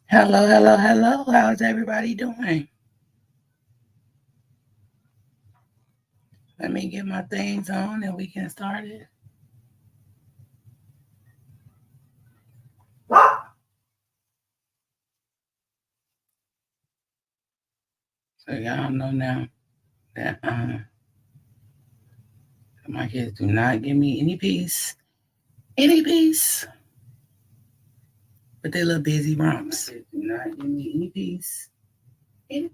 Hello, hello, hello. How's everybody doing? Let me get my things on and we can start it. So y'all know now that my kids do not give me any peace with their little busy romps. Do not give me any peace any,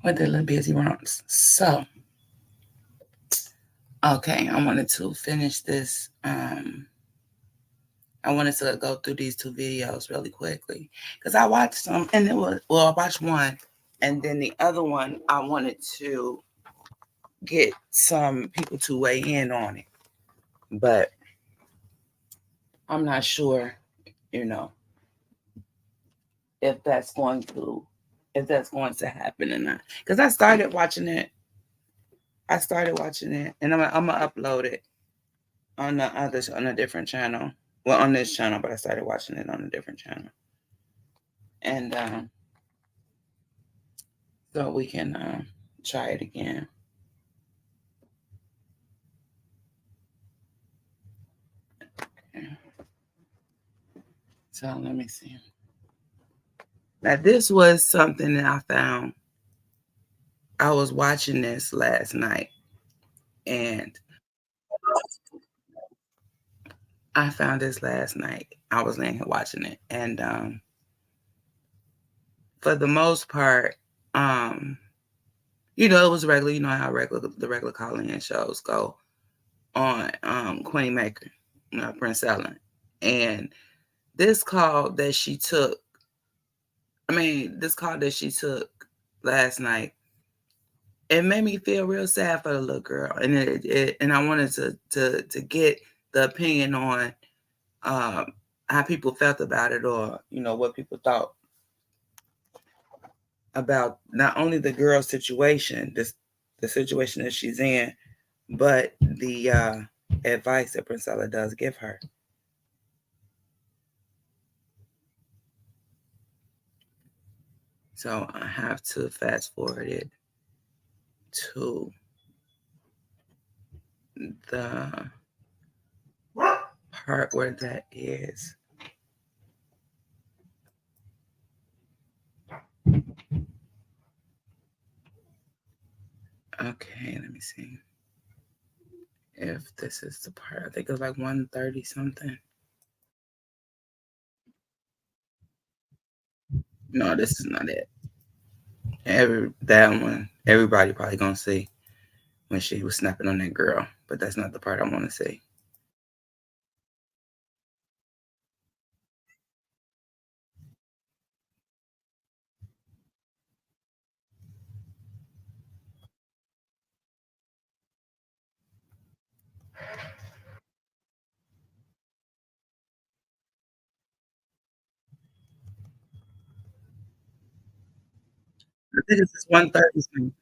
with their little busy romps. So, okay, I wanted to finish this. I wanted to go through these two videos really quickly because I watched them and I watched one and then the other one I wanted to get some people to weigh in on it, but I'm not sure, you know, if that's going to happen or not. Because I started watching it, and I'm gonna upload it on on a different channel. Well, on this channel, but I started watching it on a different channel, and so we can try it again. Okay. So let me see. Now this was something that I found. I was watching this last night, and I found this last night. I was laying here watching it, and for the most part, um, it was regular. You know how the regular call-in shows go on Queen Maker, Prince Ellen, and this call that she took. This call that she took last night, it made me feel real sad for the little girl, and and I wanted to get the opinion on um, how people felt about it, or what people thought about not only the girl's situation, the situation that she's in, but the advice that Princella does give her. So I have to fast forward it to the part where that is. Okay, let me see if this is the part. I think it was like 130 something. No, this is not it. That one, everybody probably gonna see when she was snapping on that girl, but that's not the part I want to see. I think it's 130 something.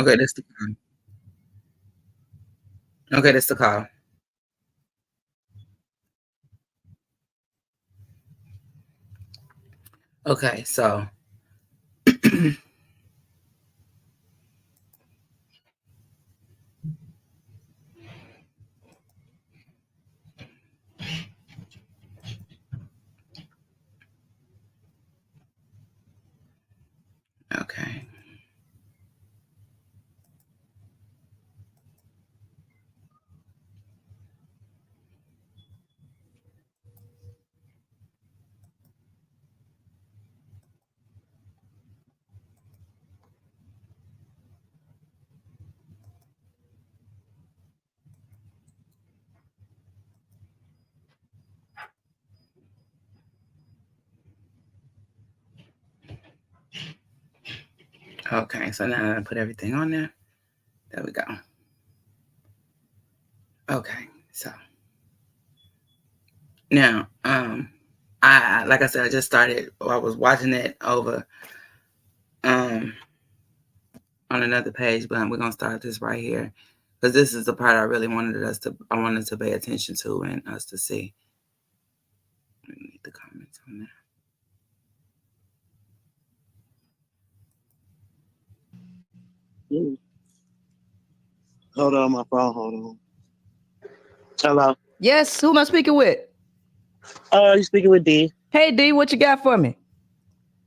Okay, that's the call. Okay, that's the call. Okay, so okay. Okay, so now I put everything on there. There we go. Okay, so now, I like I said, I just started. I was watching it over, on another page, but we're gonna start this right here because this is the part I really I wanted to pay attention to and us to see. Let me read the comments on there. Hold on, my phone. Hold on. Hello. Yes, who am I speaking with? You speaking with D? Hey D, what you got for me?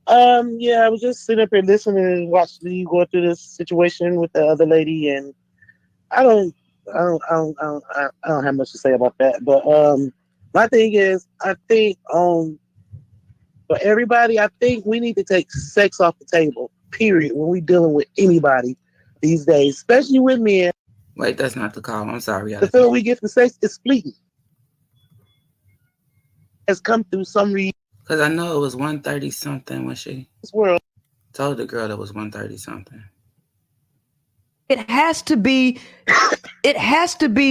Yeah, I was just sitting up here listening and watching you go through this situation with the other lady, and I don't, I don't have much to say about that. But my thing is, I think for everybody, I think we need to take sex off the table. Period. When we dealing with anybody these days, especially with men. Wait, that's not the call. I'm sorry. The feeling we get from sex is fleeting. Has come through some reason. Because I know it was 130 something when she world told the girl it was 130 something. It has to be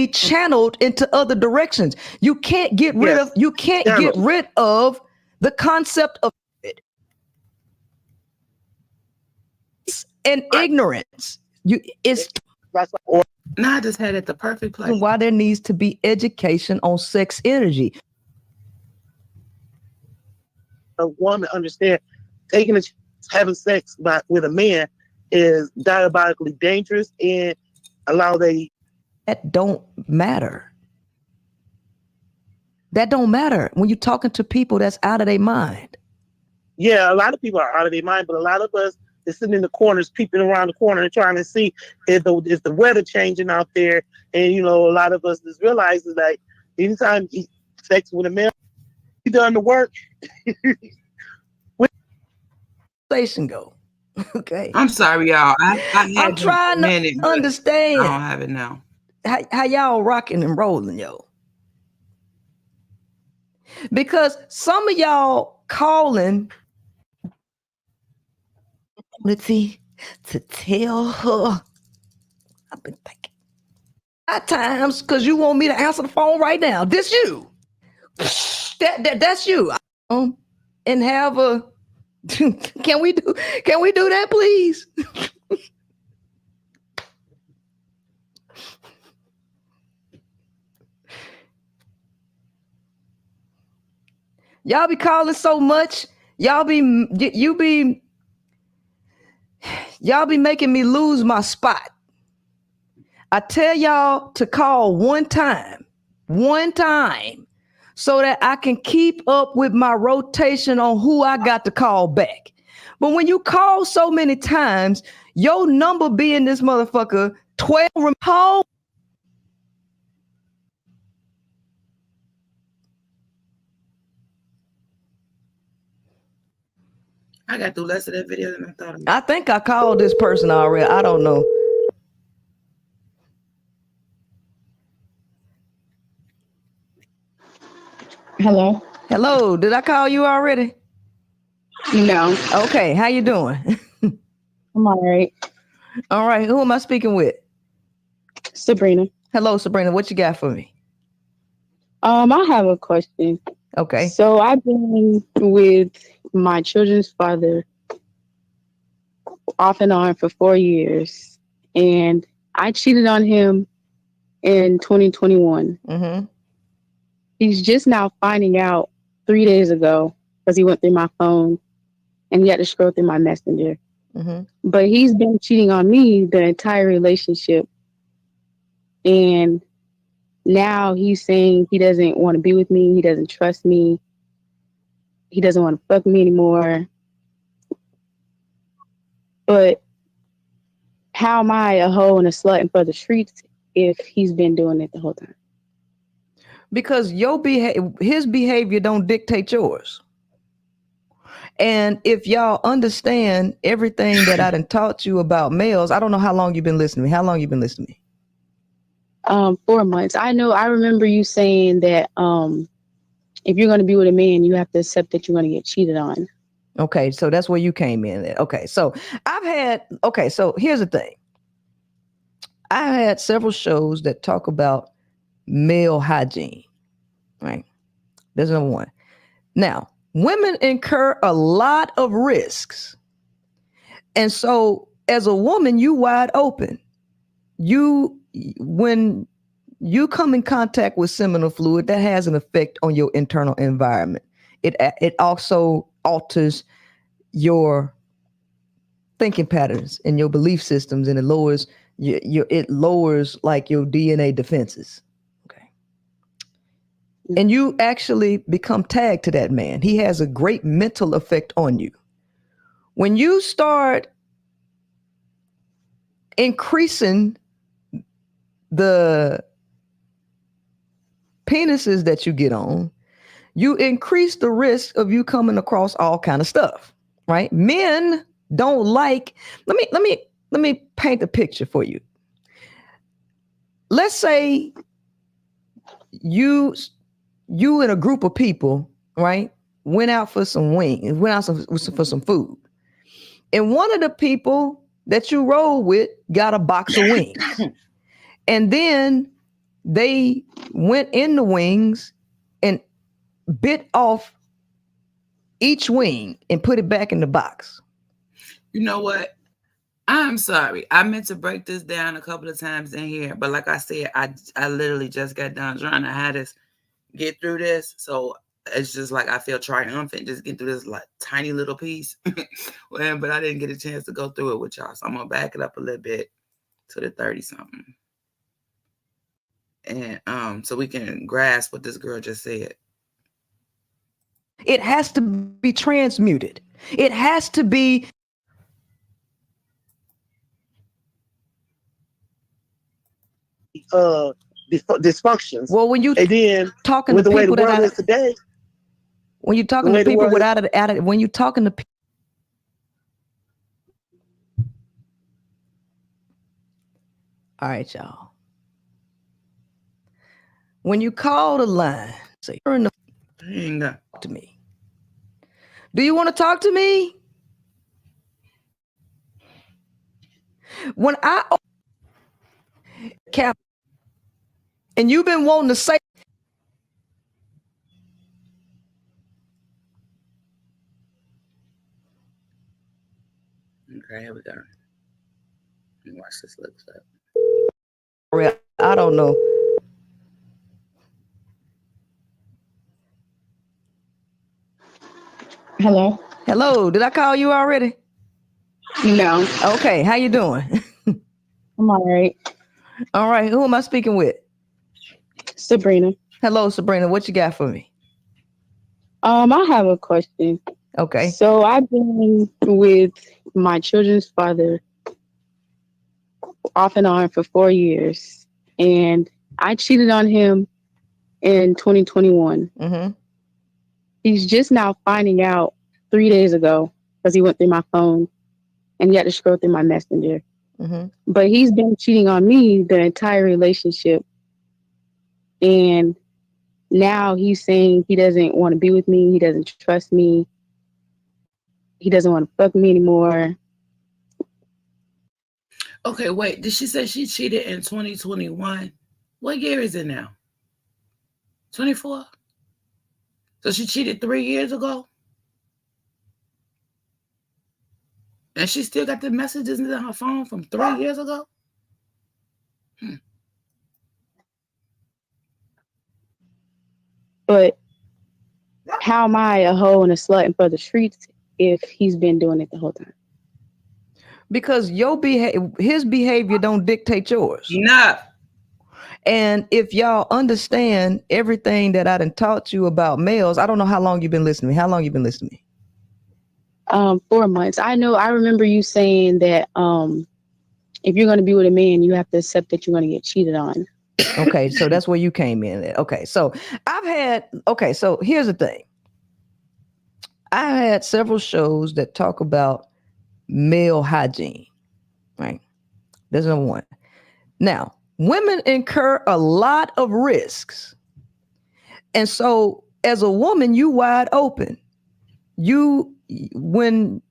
channeled into other directions. You can't get rid of the concept of it and ignorance. I just had it the perfect place. Why there needs to be education on sex energy. A woman understand having sex with a man is diabolically dangerous and that don't matter. That don't matter when you're talking to people that's out of their mind. Yeah, a lot of people are out of their mind, but a lot of us is sitting in the corners, peeping around the corner and trying to see if the weather changing out there. And a lot of us just realizes that anytime you sex with a man, he done the work. Station go. Okay. I'm sorry, y'all. I'm trying to understand. I don't have it now. How y'all rocking and rolling, yo? Because some of y'all calling, let's see, to tell her. I've been thinking at times because you want me to answer the phone right now. This you. That's you. And have a. Can we do that, please? Y'all be calling so much. Y'all be making me lose my spot. I tell y'all to call one time, so that I can keep up with my rotation on who I got to call back. But when you call so many times, your number being this motherfucker 12 call. I got through less of that video than I thought. I think I called this person already. I don't know. Hello. Did I call you already? No. Okay. How you doing? I'm all right. All right. Who am I speaking with? Sabrina. Hello, Sabrina. What you got for me? I have a question. Okay. So I've been with my children's father off and on for 4 years, and I cheated on him in 2021. Mm-hmm. He's just now finding out 3 days ago because he went through my phone and he had to scroll through my messenger. Mm-hmm. But he's been cheating on me the entire relationship. And now he's saying he doesn't want to be with me. He doesn't trust me. He doesn't want to fuck me anymore. But how am I a hoe and a slut and for the streets if he's been doing it the whole time? Because his behavior don't dictate yours. And if y'all understand everything that I done taught you about males, I don't know how long you've been listening to me. How long you been listening to me? 4 months. I remember you saying that if you're going to be with a man, you have to accept that you're going to get cheated on. Okay, so that's where you came in at. Okay, so so here's the thing. I had several shows that talk about male hygiene, right? There's number one. Now, women incur a lot of risks. And so as a woman, you wide open. When you come in contact with seminal fluid, that has an effect on your internal environment. It also alters your thinking patterns and your belief systems, and it lowers like your DNA defenses. Okay. And you actually become tagged to that man. He has a great mental effect on you. When you start increasing the penises that you get on, you increase the risk of you coming across all kind of stuff, right? Men don't like, let me paint a picture for you. Let's say you and a group of people, right, went out for some wings, for some food. And one of the people that you roll with got a box of wings. And then they went in the wings and bit off each wing and put it back in the box. You know what? I'm sorry. I meant to break this down a couple of times in here, but like I said, I literally just got done trying to have this get through this. So it's just like I feel triumphant just getting through this like tiny little piece. But I didn't get a chance to go through it with y'all. So I'm gonna back it up a little bit to the 30 something. And so we can grasp what this girl just said. It has to be transmuted. It has to be dysfunctions. well, when you and then talking with to the way the people world that is today, when you're talking to people without it, when you're talking to all right, y'all. When you call the line, say, turn the to me. Do you want to talk to me? When I cap and you've been wanting to say okay, here we go. Let me watch this little clip. I don't know. Hello. Hello, did I call you already? No. Okay, how you doing? I'm all right. All right, who am I speaking with? Sabrina. Hello, Sabrina. What you got for me? I have a question. Okay. So I've been with my children's father off and on for 4 years, and I cheated on him in 2021. Mm-hmm. He's just now finding out 3 days ago because he went through my phone and he had to scroll through my messenger. Mm-hmm. But he's been cheating on me the entire relationship. And now he's saying he doesn't want to be with me. He doesn't trust me. He doesn't want to fuck me anymore. Okay, wait. Did she say she cheated in 2021? What year is it now? 24? So she cheated 3 years ago? And she still got the messages in her phone from 3 years ago? But how am I a hoe and a slut in front of the streets if he's been doing it the whole time? Because his behavior don't dictate yours. Enough. And if y'all understand everything that I done taught you about males, I don't know how long you've been listening to me. How long you been listening to me? 4 months. I remember you saying that if you're going to be with a man, you have to accept that you're going to get cheated on. Okay, so that's where you came in at. Okay, so so here's the thing. I had several shows that talk about male hygiene, right? There's number one. Now, women incur a lot of risks. And so as a woman, you wide open. when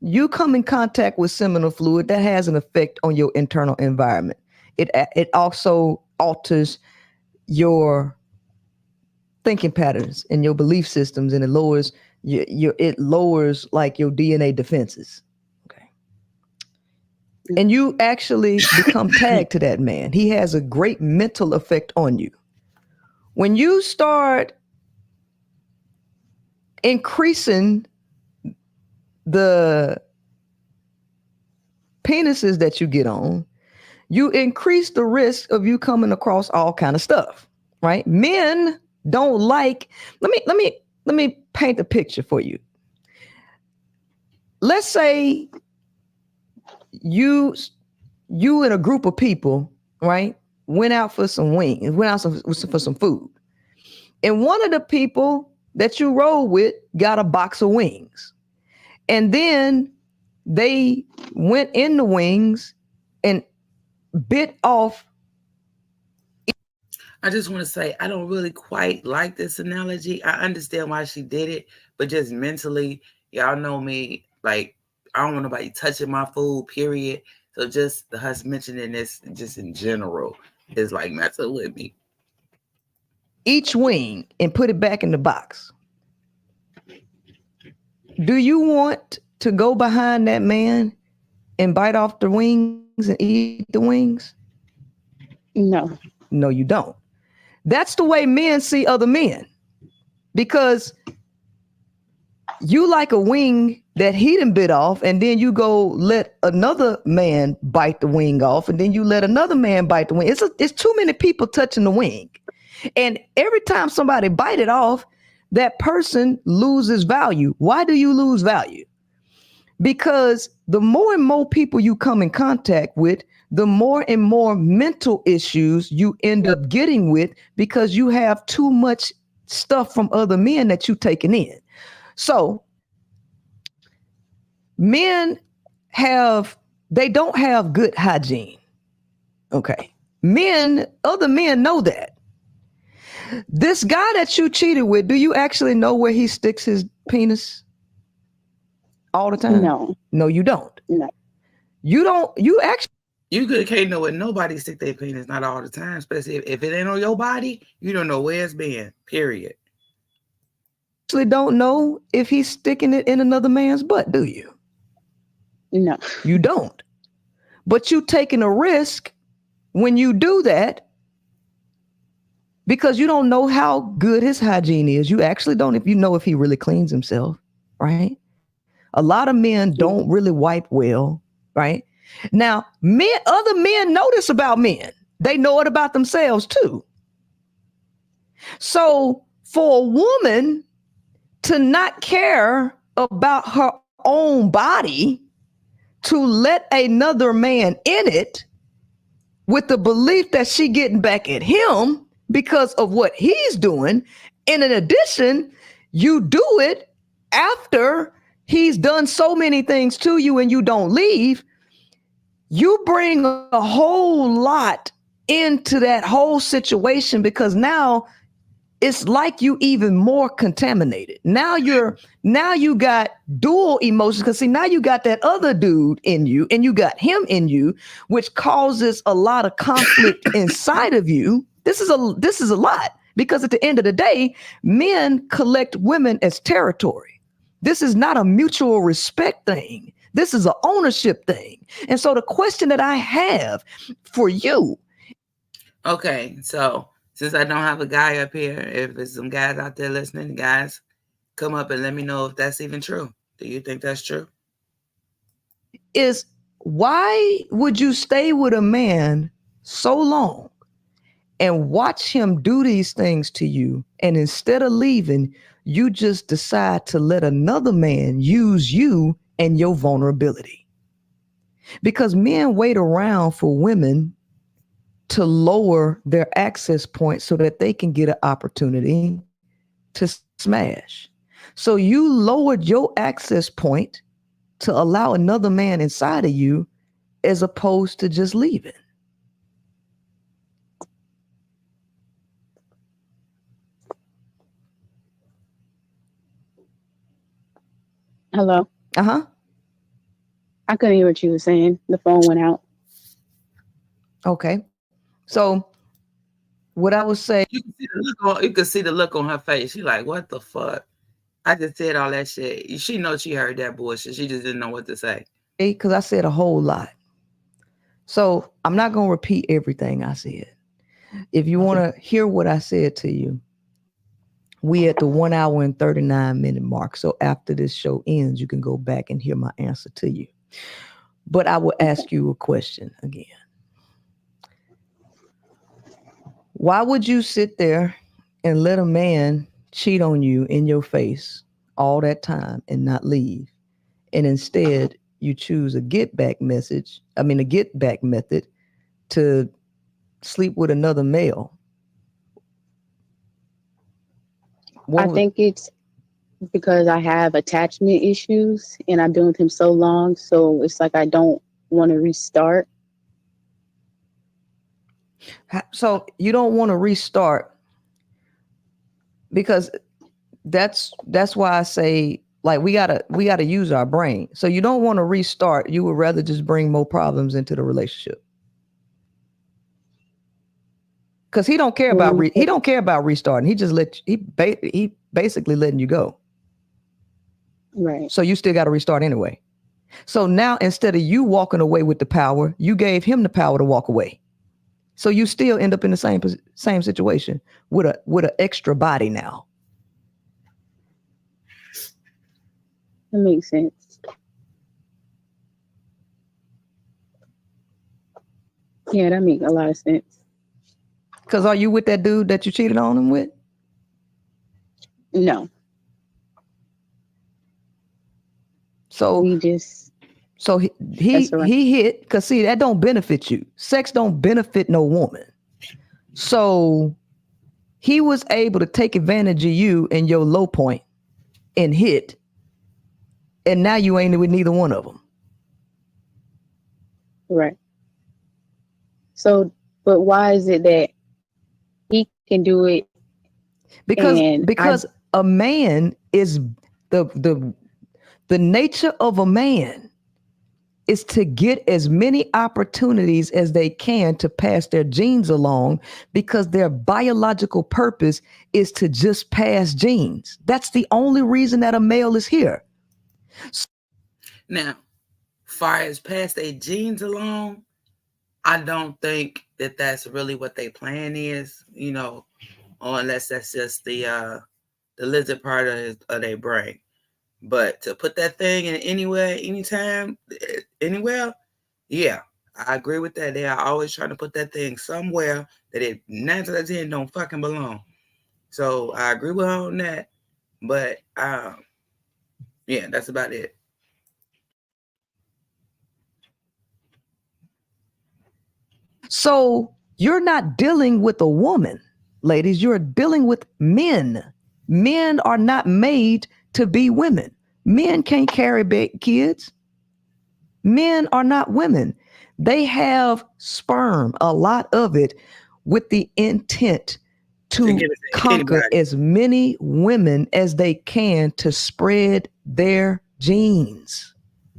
you come in contact with seminal fluid, that has an effect on your internal environment. It also alters your thinking patterns and your belief systems, and it lowers it lowers like your DNA defenses. Okay. And you actually become tagged to that man. He has a great mental effect on you. When you start increasing the penises that you get on, you increase the risk of you coming across all kind of stuff, right? Men don't like, let me paint a picture for you. Let's say you and a group of people, right, went out for some wings, went out for some food. And one of the people that you rode with got a box of wings. And then they went in the wings and bit off. I just want to say, I don't really quite like this analogy. I understand why she did it, but just mentally, y'all know me, like, I don't want nobody touching my food, period. So just us mentioning this just in general is like messing with me. Each wing and put it back in the box. Do you want to go behind that man and bite off the wings and eat the wings? No. No, you don't. That's the way men see other men, because you like a wing that he done bit off, and then you go let another man bite the wing off, and then you let another man bite the wing. It's too many people touching the wing. And every time somebody bite it off, that person loses value. Why do you lose value? Because the more and more people you come in contact with, the more and more mental issues you end up getting with, because you have too much stuff from other men that you're taking in. So men they don't have good hygiene. Okay. Other men know that. This guy that you cheated with, do you actually know where he sticks his penis all the time? No, you don't. No. You actually Can't know what nobody stick their penis, not all the time, especially if it ain't on your body, you don't know where it's been, period. actually don't know if he's sticking it in another man's butt, do you? No. You don't. But you taking a risk when you do that, because you don't know how good his hygiene is. You actually don't if he really cleans himself, right? A lot of men don't really wipe well, right? Now, other men know this about men. They know it about themselves too. So for a woman to not care about her own body, to let another man in it with the belief that she getting back at him because of what he's doing, and in addition, you do it after he's done so many things to you and you don't leave, you bring a whole lot into that whole situation, because now it's like you even more contaminated. Now you got dual emotions, because see, now you got that other dude in you and you got him in you, which causes a lot of conflict inside of you. This is a lot, because at the end of the day, men collect women as territory. This is not a mutual respect thing. This is an ownership thing. And so the question that I have for you. Okay, so since I don't have a guy up here, if there's some guys out there listening, guys, come up and let me know if that's even true. Do you think that's true? Is why would you stay with a man so long and watch him do these things to you, and instead of leaving, you just decide to let another man use you and your vulnerability? Because men wait around for women to lower their access point so that they can get an opportunity to smash. So you lowered your access point to allow another man inside of you, as opposed to just leaving. Hello. Uh-huh. I couldn't hear what you were saying. The phone went out. Okay. So what I would say, You can see the look on her face. She like, what the fuck? I just said all that shit. She knows she heard that bullshit. She just didn't know what to say. because I said a whole lot. So I'm not going to repeat everything I said. If you want to hear what I said to you, we at the 1 hour and 39 minute mark. So after this show ends, you can go back and hear my answer to you. But I will ask you a question again. Why would you sit there and let a man cheat on you in your face all that time and not leave? And instead you choose a get back method to sleep with another male. I think it's because I have attachment issues and I've been with him so long. So it's like I don't want to restart. So you don't want to restart because that's why I say, like, we gotta use our brain. So you don't want to restart. You would rather just bring more problems into the relationship. Because he don't care about restarting. He just he basically letting you go. Right. So you still got to restart anyway. So now instead of you walking away with the power, you gave him the power to walk away. So you still end up in the same situation with an extra body now. That makes sense. Yeah, that makes a lot of sense. Because are you with that dude that you cheated on him with? No. So we just. So he hit, because see, that don't benefit you. Sex don't benefit no woman. So he was able to take advantage of you in your low point and hit. And now you ain't with neither one of them. Right. So, but why is it that he can do it? Because a man is the nature of a man is to get as many opportunities as they can to pass their genes along, because their biological purpose is to just pass genes. That's the only reason that a male is here. Now, far as pass their genes along, I don't think that that's really what their plan is, or unless that's just the lizard part of their brain. But to put that thing in anywhere, anytime, anywhere, yeah, I agree with that. They are always trying to put that thing somewhere that it 9 out of 10 don't fucking belong. So I agree with her on that. But yeah, that's about it. So you're not dealing with a woman, ladies. You're dealing with men. Men are not made to be women. Men can't carry big kids. Men are not women. They have sperm, a lot of it, with the intent to conquer as many women as they can to spread their genes.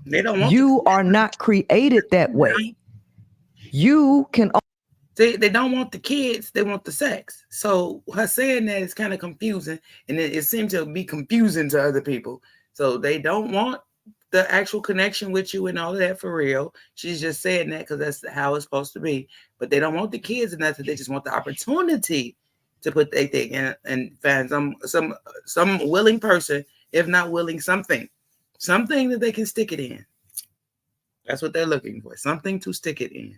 They don't want you are not created that way. You can. They don't want the kids, they want the sex. So her saying that is kind of confusing, and it seems to be confusing to other people. So they don't want the actual connection with you and all of that for real. She's just saying that because that's how it's supposed to be. But they don't want the kids and nothing. They just want the opportunity to put their thing in and find some willing person, if not willing, something that they can stick it in. That's what they're looking for. Something to stick it in.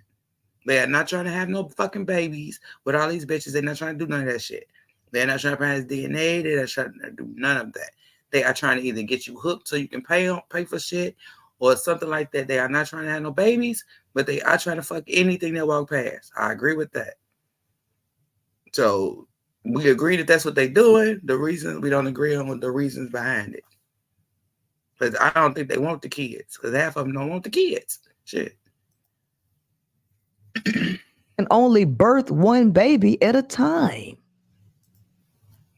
They are not trying to have no fucking babies with all these bitches. They're not trying to do none of that shit. They're not trying to pass DNA. They're not trying to do none of that. They are trying to either get you hooked so you can pay for shit or something like that. They are not trying to have no babies, but they are trying to fuck anything that walk past. I agree with that. So we agree that that's what they're doing. The reason we don't agree on the reasons behind it. But I don't think they want the kids, because half of them don't want the kids. Shit. And only birth one baby at a time.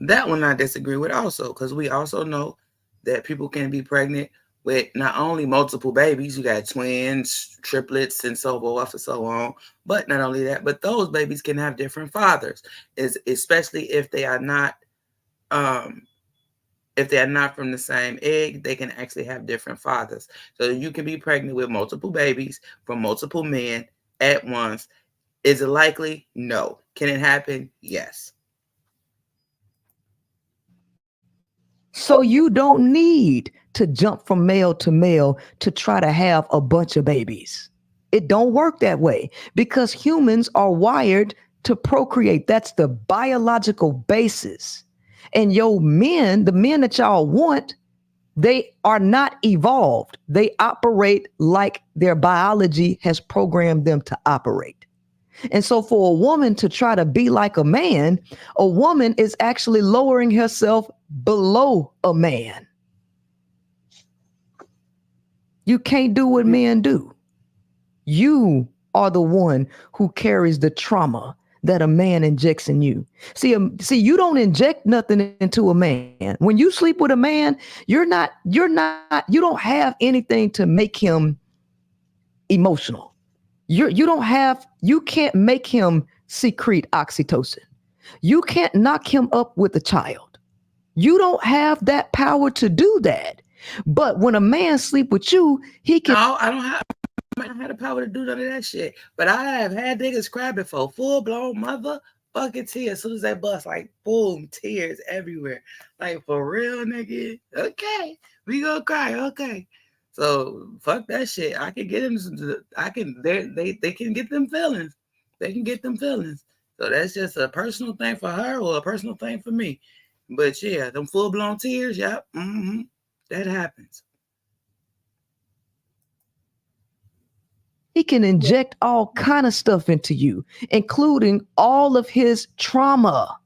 That one I disagree with also, because we also know that people can be pregnant with not only multiple babies, you got twins, triplets, and so forth and so on. But not only that, but those babies can have different fathers, especially if they are not from the same egg, they can actually have different fathers. So you can be pregnant with multiple babies from multiple men at once. Is it likely? No. Can it happen? Yes. So you don't need to jump from male to male to try to have a bunch of babies. It don't work that way because humans are wired to procreate. That's the biological basis. And the men that y'all want, they are not evolved. They operate like their biology has programmed them to operate. And so for a woman to try to be like a man, a woman is actually lowering herself below a man. You can't do what men do. You are the one who carries the trauma that a man injects in you. See, you don't inject nothing into a man. When you sleep with a man, you don't have anything to make him emotional. You can't make him secrete oxytocin. You can't knock him up with a child. You don't have that power to do that. But when a man sleep with you, he can. No, I don't have the power to do none of that shit. But I have had niggas cry before, full blown motherfucking tears. As soon as they bust, like boom, tears everywhere. Like for real, nigga. Okay, we gonna cry. Okay. So fuck that shit. I can get them. They can get them feelings. They can get them feelings. So that's just a personal thing for her or a personal thing for me. But yeah, them full blown tears. Yep. That happens. He can inject all kind of stuff into you, including all of his trauma.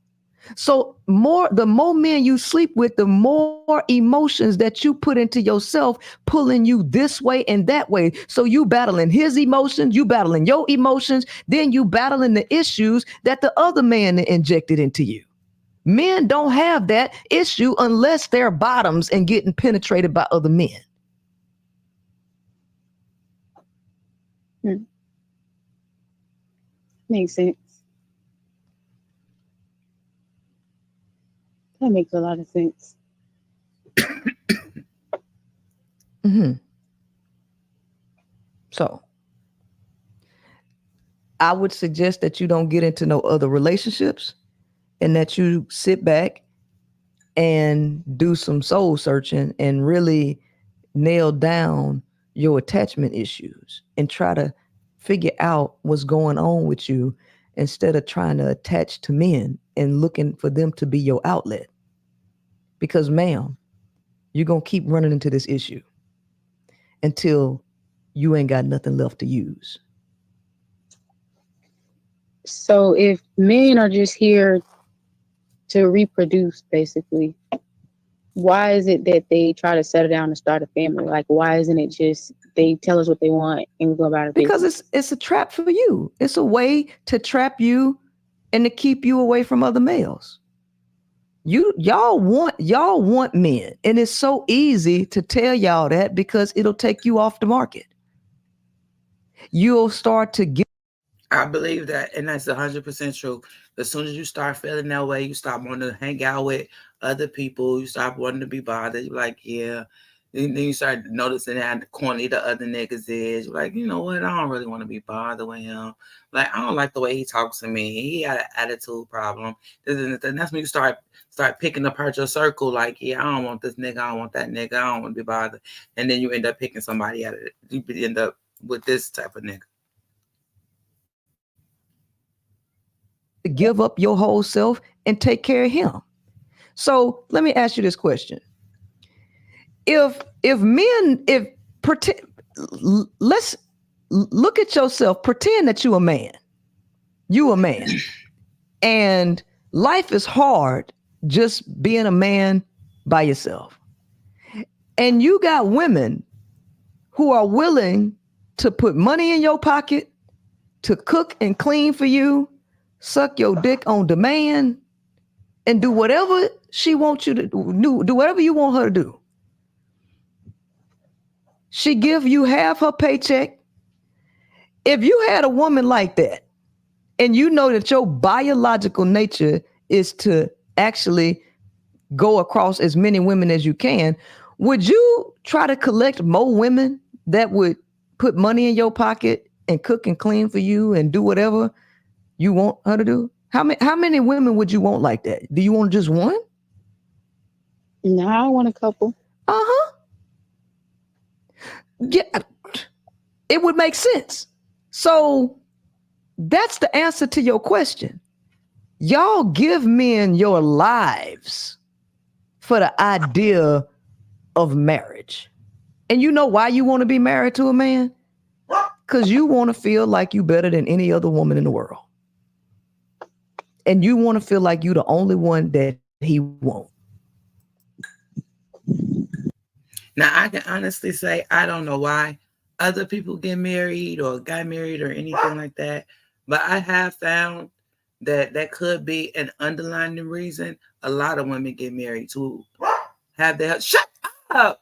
So the more men you sleep with, the more emotions that you put into yourself, pulling you this way and that way. So you battling his emotions, you battling your emotions, then you battling the issues that the other man injected into you. Men don't have that issue unless they're bottoms and getting penetrated by other men. Makes sense. That makes a lot of sense. So I would suggest that you don't get into no other relationships and that you sit back and do some soul searching and really nail down your attachment issues and try to figure out what's going on with you instead of trying to attach to men and looking for them to be your outlet. Because, ma'am, you're going to keep running into this issue until you ain't got nothing left to use. So if men are just here to reproduce, basically, why is it that they try to settle down and start a family? Like, why isn't it just they tell us what they want and we go about it? Because it's a trap for you. It's a way to trap you and to keep you away from other males. Y'all want men, and it's so easy to tell y'all that because it'll take you off the market. You'll start to get. I believe that, and that's 100% true. As soon as you start feeling that way, you stop wanting to hang out with other people. You stop wanting to be bothered. You're like, yeah. Then you start noticing how corny the other niggas is. You're like, you know what? I don't really want to be bothered with him. Like, I don't like the way he talks to me. He had an attitude problem. And that's when you start picking apart your circle. Like, yeah, I don't want this nigga. I don't want that nigga. I don't want to be bothered. And then you end up picking somebody out of it. You end up with this type of nigga. Give up your whole self and take care of him. So let me ask you this question. Let's look at yourself, pretend that you a man. You a man. And life is hard just being a man by yourself. And you got women who are willing to put money in your pocket, to cook and clean for you, suck your dick on demand, and do whatever she wants you to do whatever you want her to do. She give you half her paycheck. If you had a woman like that, and you know that your biological nature is to actually go across as many women as you can, would you try to collect more women that would put money in your pocket and cook and clean for you and do whatever you want her to do? How many women would you want like that? Do you want just one? No, I want a couple. Uh-huh. Yeah, it would make sense. So that's the answer to your question. Y'all give men your lives for the idea of marriage. And you know why you want to be married to a man? Because you want to feel like you better than any other woman in the world. And you want to feel like you the only one that he won't. Now, I can honestly say I don't know why other people get married or got married or anything like that, but I have found that that could be an underlying reason a lot of women get married to have their shut up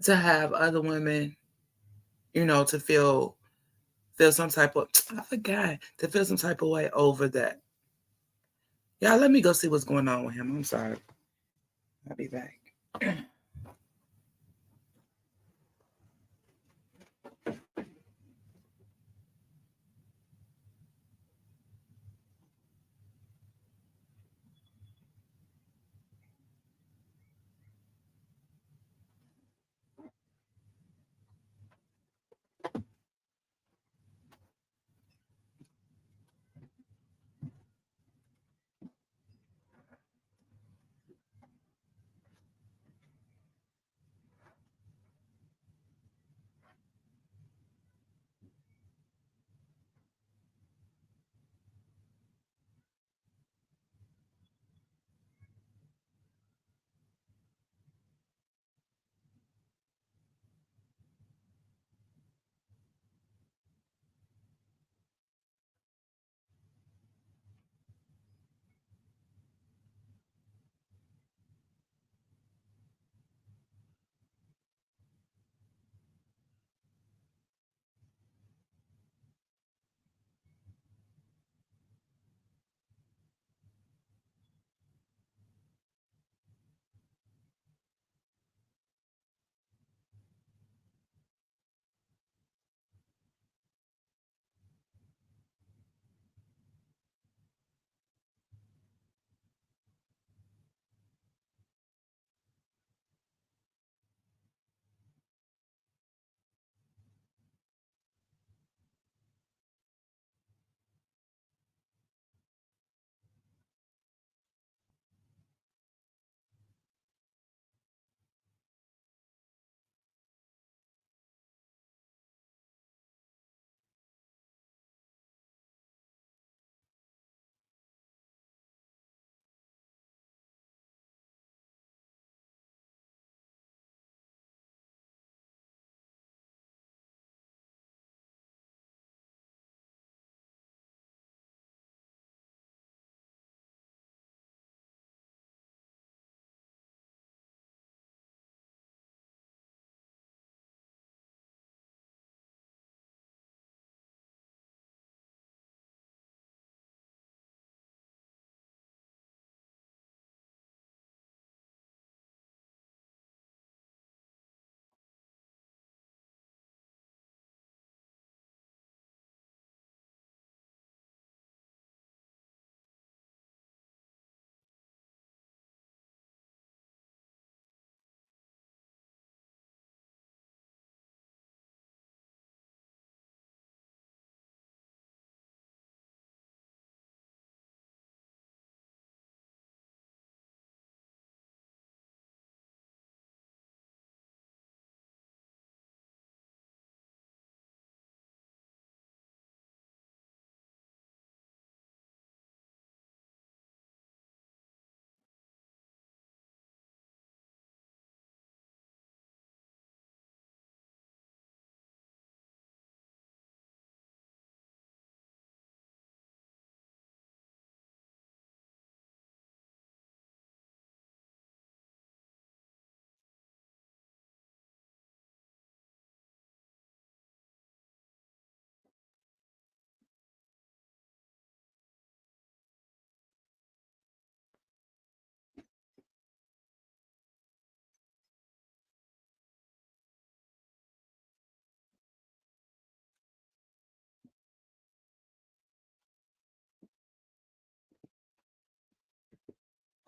to have other women, to feel some type of I forgot to feel some type of way over that. Yeah, let me go see what's going on with him. I'm sorry. I'll be back.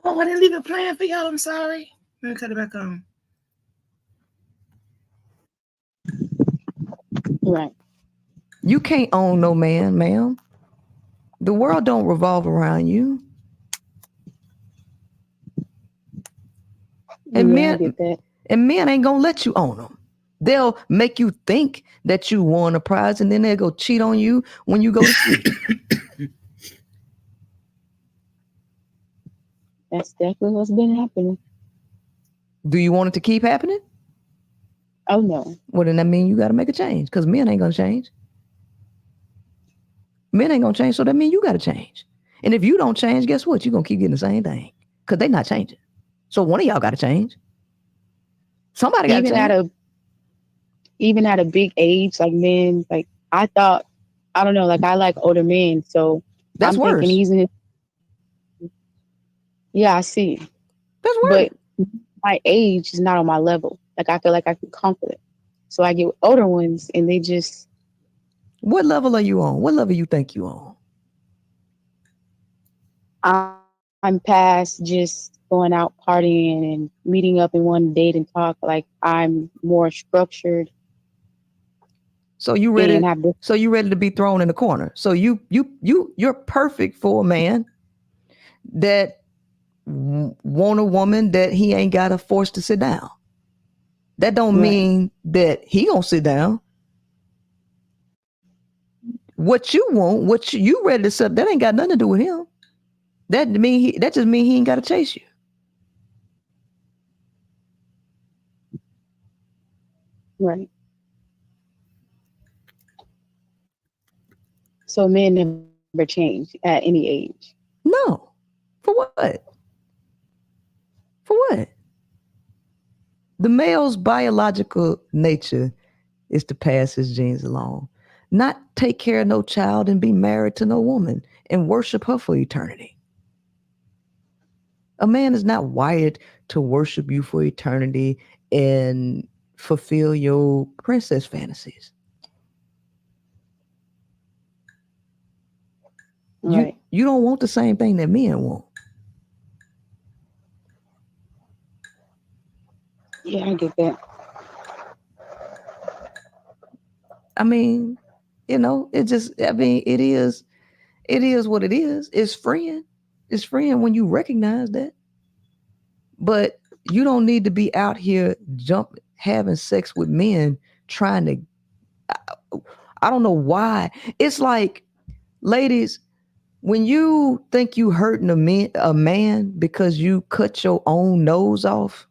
Oh, I didn't leave it playing for y'all. I'm sorry. Let me cut it back on. Right. You can't own no man, ma'am. The world don't revolve around you. And Yeah, I men get that. and men ain't gonna let you own them. They'll make you think that you won a prize, and then they'll go cheat on you when you go to sleep. That's definitely what's been happening. Do you want it to keep happening? Oh no. Well, then that means you got to make a change, because men ain't gonna change. Men ain't gonna change, so that means you got to change. And if you don't change, guess what? You're gonna keep getting the same thing, because they not changing. So one of y'all got to change. Somebody got to change. Even at a big age, like men, like I thought, I don't know, like I like older men, so That's I'm thinking worse. he's in his, yeah, I see. That's worse. But my age is not on my level. Like I feel like I can conquer it. So I get with older ones and they just, What level are you on? What level you think you on? I'm past just going out partying and meeting up in one date and talk. Like I'm more structured So you and ready? have this. So you ready to be thrown in the corner? So you're perfect for a man that want a woman that he ain't got to force to sit down. That don't Right. mean that he gonna sit down. What you want, what you ready to sit, that ain't got nothing to do with him. That just mean he ain't got to chase you. Right. So men never change at any age. No. For what? For what? The male's biological nature is to pass his genes along, not take care of no child and be married to no woman and worship her for eternity. A man is not wired to worship you for eternity and fulfill your princess fantasies. Right. You don't want the same thing that men want. Yeah, I get that. I mean, it is what it is. It's freeing. It's freeing when you recognize that. But you don't need to be out here having sex with men trying to, I don't know why. It's like, ladies, when you think you hurting a man because you cut your own nose off,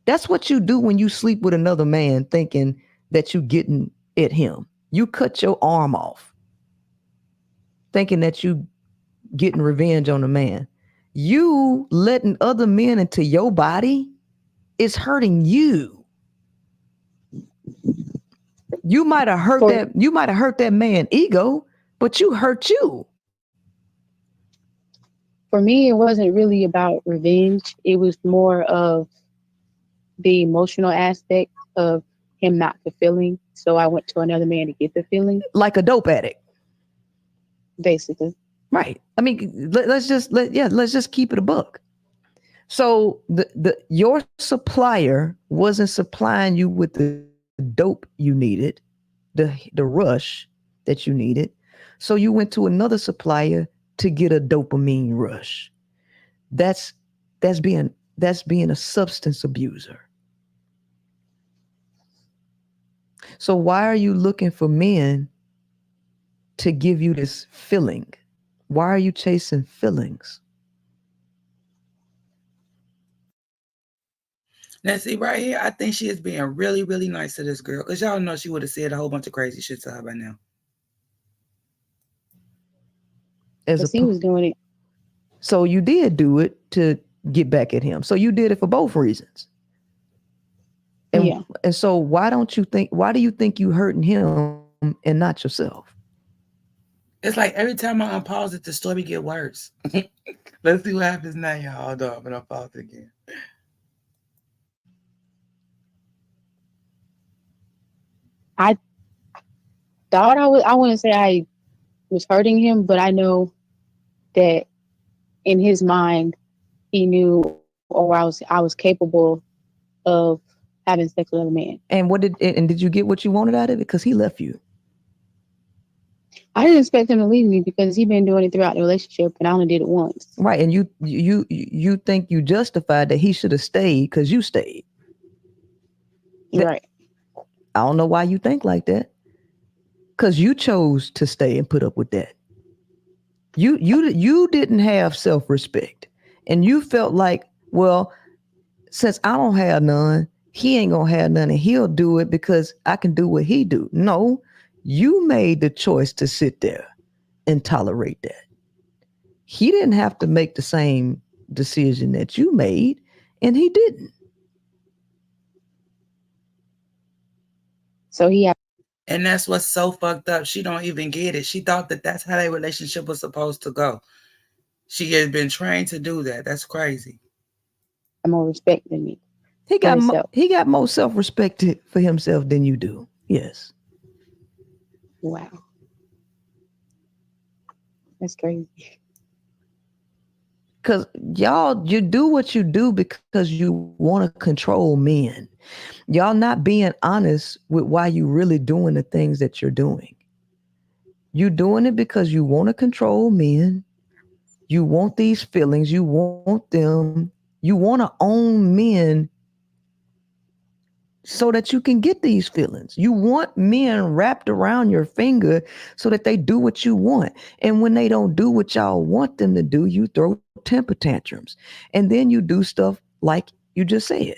that's what you do when you sleep with another man thinking that you getting at him. You cut your arm off thinking that you getting revenge on a man. You letting other men into your body is hurting you. You might have hurt that man ego, but you hurt you. For me, it wasn't really about revenge. It was more of the emotional aspect of him not fulfilling. So I went to another man to get the feeling, Like a dope addict. basically. Right. I mean, let's just keep it a buck. So your supplier wasn't supplying you with the dope you needed, the rush that you needed. So you went to another supplier to get a dopamine rush. That's being a substance abuser. So why are you looking for men to give you this feeling? Why are you chasing feelings? Now, see, right here, I think she is being really, really nice to this girl. Because y'all know she would have said a whole bunch of crazy shit to her by now. Because he was doing it. So you did do it to get back at him. So you did it for both reasons. And, yeah. And so why do you think you hurting him and not yourself? It's like every time I unpause it, the story get worse. Let's see what happens now, y'all. Hold on, I'm going to unpause it again. I thought I wouldn't say I was hurting him, but I know that in his mind, he knew, or I was capable of having sex with other men. And did you get what you wanted out of it? Because he left you. I didn't expect him to leave me because he'd been doing it throughout the relationship, and I only did it once. Right. And you think you justified that he should have stayed because you stayed. Right. I don't know why you think like that. Because you chose to stay and put up with that. You didn't have self-respect. And you felt like, well, since I don't have none, he ain't gonna have none, and he'll do it because I can do what he do. No, you made the choice to sit there and tolerate that. He didn't have to make the same decision that you made, and he didn't. So he had. And that's what's so fucked up. She don't even get it. She thought that that's how their relationship was supposed to go. She has been trained to do that. That's crazy. More respect than me. He got more self-respect for himself than you do. Yes. Wow. That's crazy. Because y'all, you do what you do because you want to control men. Y'all not being honest with why you really doing the things that you're doing. You doing it because you want to control men. You want these feelings. You want them. You want to own men so that you can get these feelings. You want men wrapped around your finger so that they do what you want. And when they don't do what y'all want them to do, you throw temper tantrums. And then you do stuff like you just said,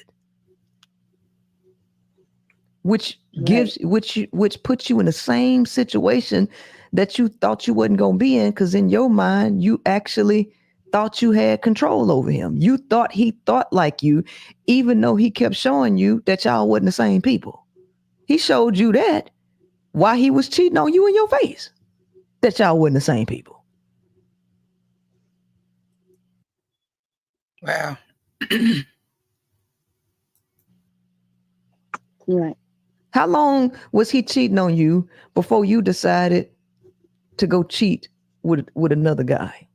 which gives, which puts you in the same situation that you thought you wasn't going to be in. Because in your mind, you actually thought you had control over him. You thought he thought like you, even though he kept showing you that y'all wasn't the same people. He showed you that while he was cheating on you in your face, that y'all wasn't the same people. Wow. Right. How long was he cheating on you before you decided to go cheat with another guy?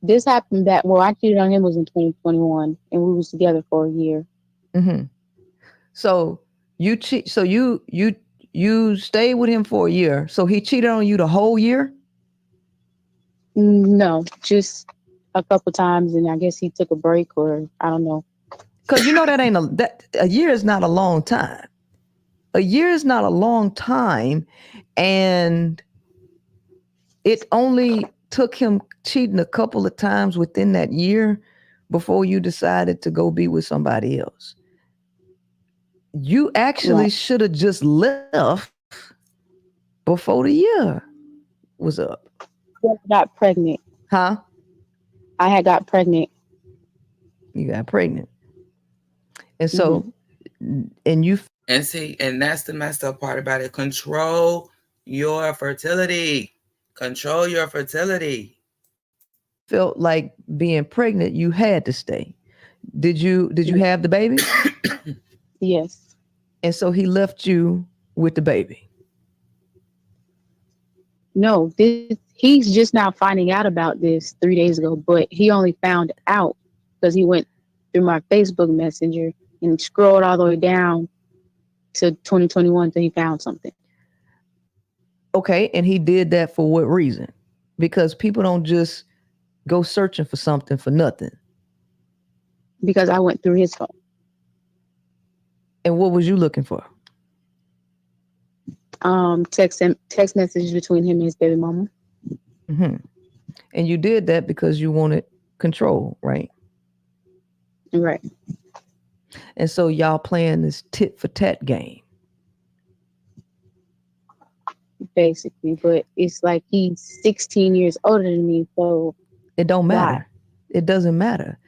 This happened back, well, I cheated on him was in 2021, and we was together for a year. Mm-hmm. So you cheat. So you stayed with him for a year. So he cheated on you the whole year? No, just a couple times, and I guess he took a break, or I don't know. Because you know that a year is not a long time. A year is not a long time, and it only took him cheating a couple of times within that year before you decided to go be with somebody else. You actually should have just left before the year was up. I got pregnant. Huh? I had got pregnant. You got pregnant. And so, and see, and that's the messed up part about it. Control your fertility. Control your fertility. Felt like being pregnant, you had to stay. Did you have the baby? Yes. And so he left you with the baby. No, he's just now finding out about this 3 days ago, but he only found out because he went through my Facebook Messenger and scrolled all the way down to 2021 till he found something. Okay, and he did that for what reason? Because people don't just go searching for something for nothing. Because I went through his phone. And what was you looking for? Text messages between him and his baby mama. Mm-hmm. And you did that because you wanted control, right? Right. And so y'all playing this tit for tat game. Basically, but it's like he's 16 years older than me, so it don't matter. It doesn't matter.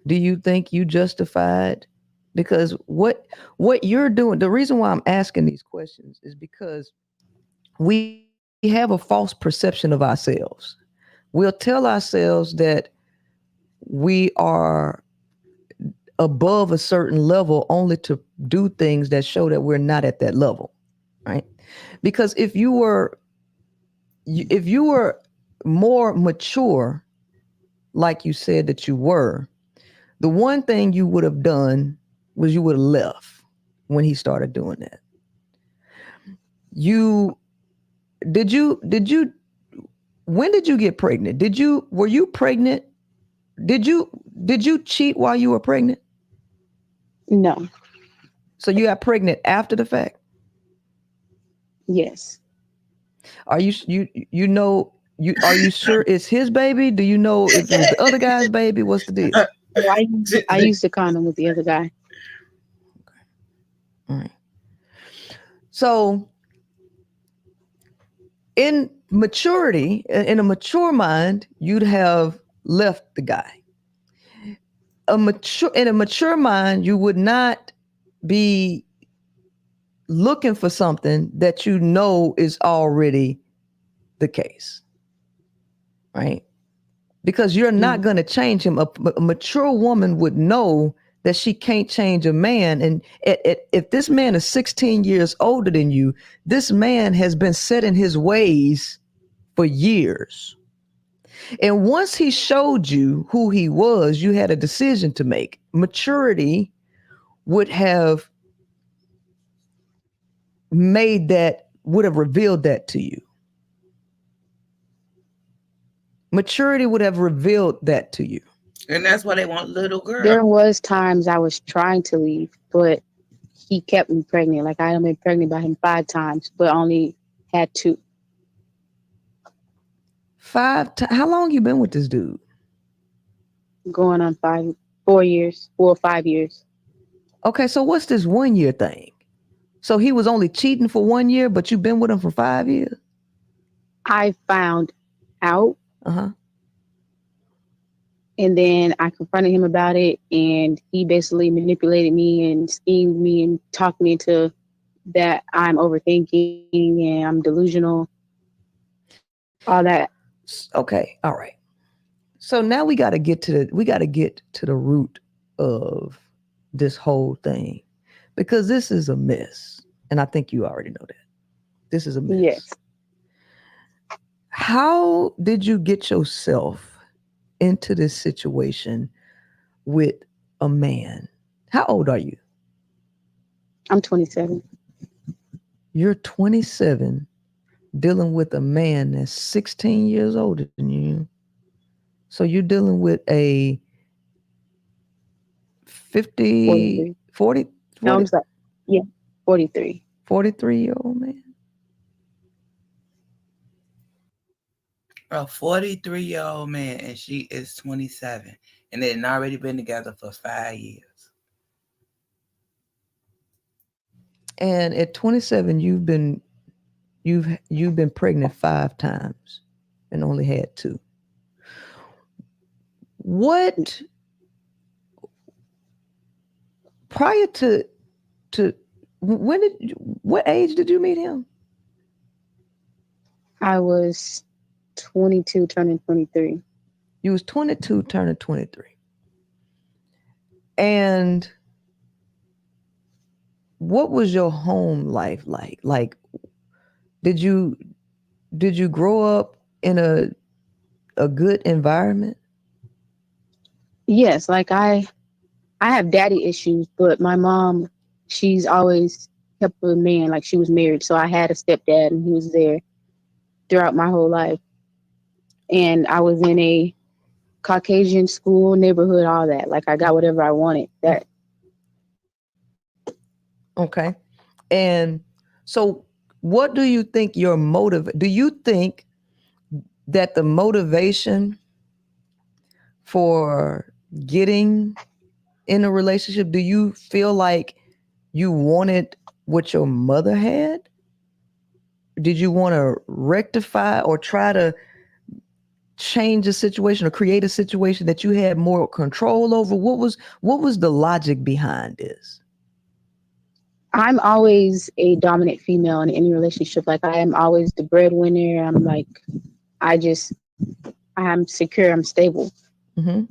Do you think you justified? Because what you're doing, the reason why I'm asking these questions is because we have a false perception of ourselves. We'll tell ourselves that we are above a certain level only to do things that show that we're not at that level, right? Because if you were if you were more mature, like you said that you were, the one thing you would have done was you would have left when he started doing that. When did you get pregnant? Were you pregnant? Did you cheat while you were pregnant? No. So you got pregnant after the fact? Yes. Are you sure it's his baby? Do you know if it was the other guy's baby? What's the deal? I used the condom with the other guy. All right. So in maturity, in a mature mind, you'd have left the guy. In a mature mind, you would not be looking for something that you know is already the case, right? Because you're not going to change him. A mature woman would know that she can't change a man. And if this man is 16 years older than you, this man has been set in his ways for years. And once he showed you who he was, you had a decision to make. Maturity would have revealed that to you. Maturity would have revealed that to you. And that's why they want little girls. There was times I was trying to leave, but he kept me pregnant. Like I have been pregnant by him 5 times, but only had 2. 5 times? How long you been with this dude? Going on 4 years, 4 or 5 years. Okay, so what's this 1 year thing? So he was only cheating for 1 year, but you've been with him for 5 years? I found out. And then I confronted him about it, and he basically manipulated me and schemed me and talked me into that I'm overthinking and I'm delusional. All that. Okay, all right. So now we got to get to the root of this whole thing, because this is a mess, and I think you already know that. This is a mess. Yes. How did you get yourself into this situation with a man? How old are you? I'm 27. You're 27, dealing with a man that's 16 years older than you. So you're dealing with a 40? No, I'm sorry. Yeah, 43. 43-year-old man. A 43-year-old man, and she is 27, and they've already been together for 5 years. And at 27, you've been pregnant 5 times and only had 2. What prior to what age did you meet him? I was 22 turning 23. You was 22 turning 23. And what was your home life like? Like, did you grow up in a good environment? Yes, like I have daddy issues, but my mom, she's always kept with a man, like she was married. So I had a stepdad and he was there throughout my whole life. And I was in a Caucasian school, neighborhood, all that. Like I got whatever I wanted. That. Okay. And so what do you think do you think that the motivation for getting in a relationship, do you feel like you wanted what your mother had? Did you want to rectify or try to change a situation or create a situation that you had more control over? What was the logic behind this? I'm always a dominant female in any relationship. Like I am always the breadwinner. I'm like, I'm secure, I'm stable. Mm-hmm.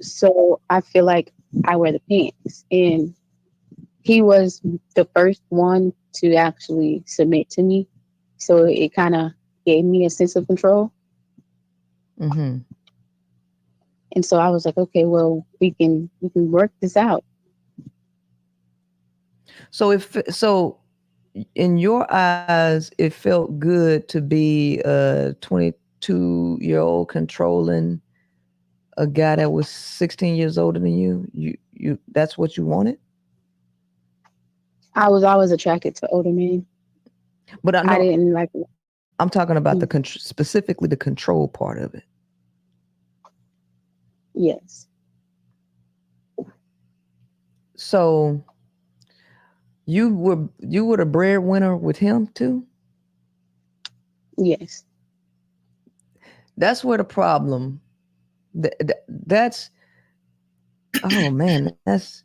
So I feel like I wear the pants. And he was the first one to actually submit to me. So it gave me a sense of control. Mm-hmm. And so I was like, okay, well, we can work this out. So in your eyes, it felt good to be a 22-year-old controlling a guy that was 16 years older than you. You that's what you wanted? I was always attracted to older men. But I I know didn't like. I'm talking about specifically the control part of it. Yes. So you were the breadwinner with him too? Yes. That's where the problem. That's oh man, that's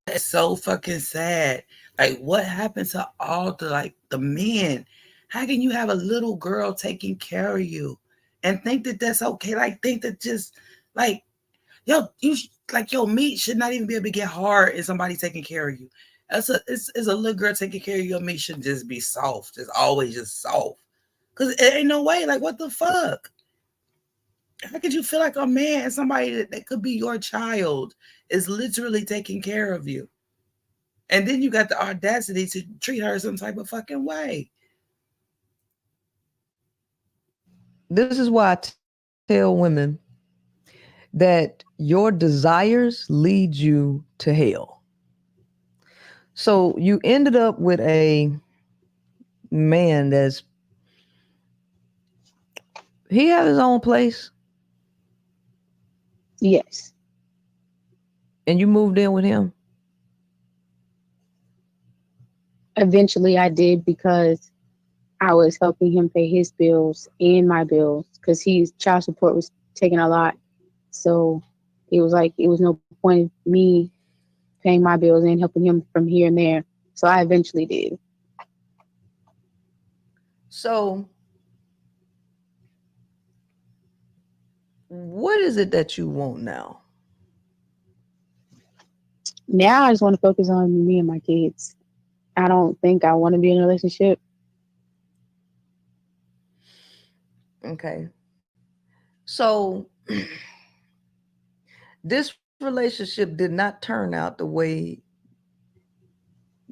It's so fucking sad. Like, what happened to all the men? How can you have a little girl taking care of you and think that that's okay? Like, think that just like your meat should not even be able to get hard and somebody taking care of you. It's a little girl taking care of your meat should just be soft. It's always just soft. Cause it ain't no way. Like, what the fuck? How could you feel like a man and somebody that could be your child is literally taking care of you? And then you got the audacity to treat her some type of fucking way. this is why I tell women that your desires lead you to hell. So you ended up with a man he had his own place Yes. and you moved in with him. Eventually I did because I was helping him pay his bills and my bills because his child support was taking a lot. So it was like it was no point in me paying my bills and helping him from here and there. So I eventually did. So what is it that you want now? Now I just want to focus on me and my kids. I don't think I want to be in a relationship. Okay. So this relationship did not turn out the way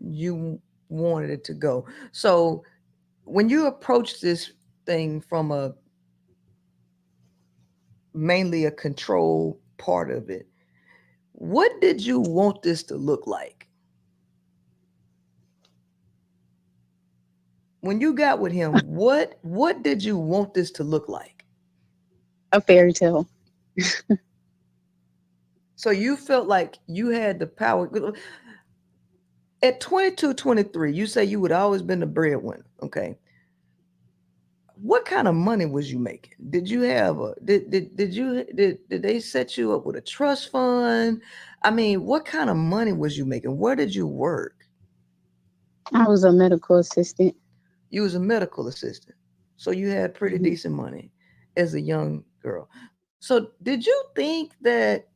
you wanted it to go. So when you approach this thing from mainly a control part of it, what did you want this to look like? When you got with him, what did you want this to look like? A fairy tale. So you felt like you had the power. At 22, 23, you say you would always been the breadwinner. Okay. What kind of money was you making? Did you have did they set you up with a trust fund? I mean, what kind of money was you making? Where did you work? I was a medical assistant. You was a medical assistant. So you had pretty decent money as a young girl. So did you think that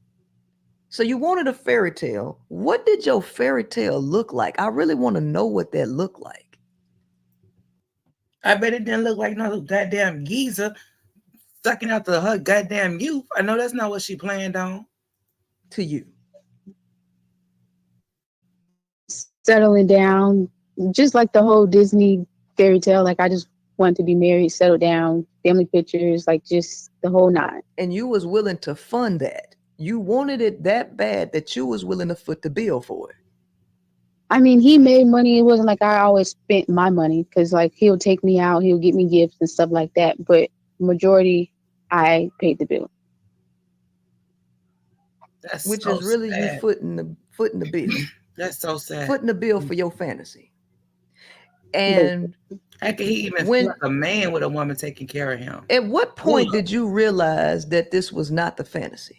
so you wanted a fairy tale? What did your fairy tale look like? I really want to know what that looked like. I bet it didn't look like no goddamn geezer sucking out her goddamn youth. I know that's not what she planned on. To you. Settling down, just like the whole Disney fairy tale. Like I just wanted to be married, settle down, family pictures, like just the whole nine. And you was willing to fund that. You wanted it that bad that you was willing to foot the bill for it. I mean, he made money. It wasn't like I always spent my money because like he'll take me out, he'll get me gifts and stuff like that. But majority, I paid the bill. That's Which so is really sad. you footing the bill. That's so sad. Footing the bill for your fantasy. And how can he even feel like a man with a woman taking care of him? At what point did you realize that this was not the fantasy?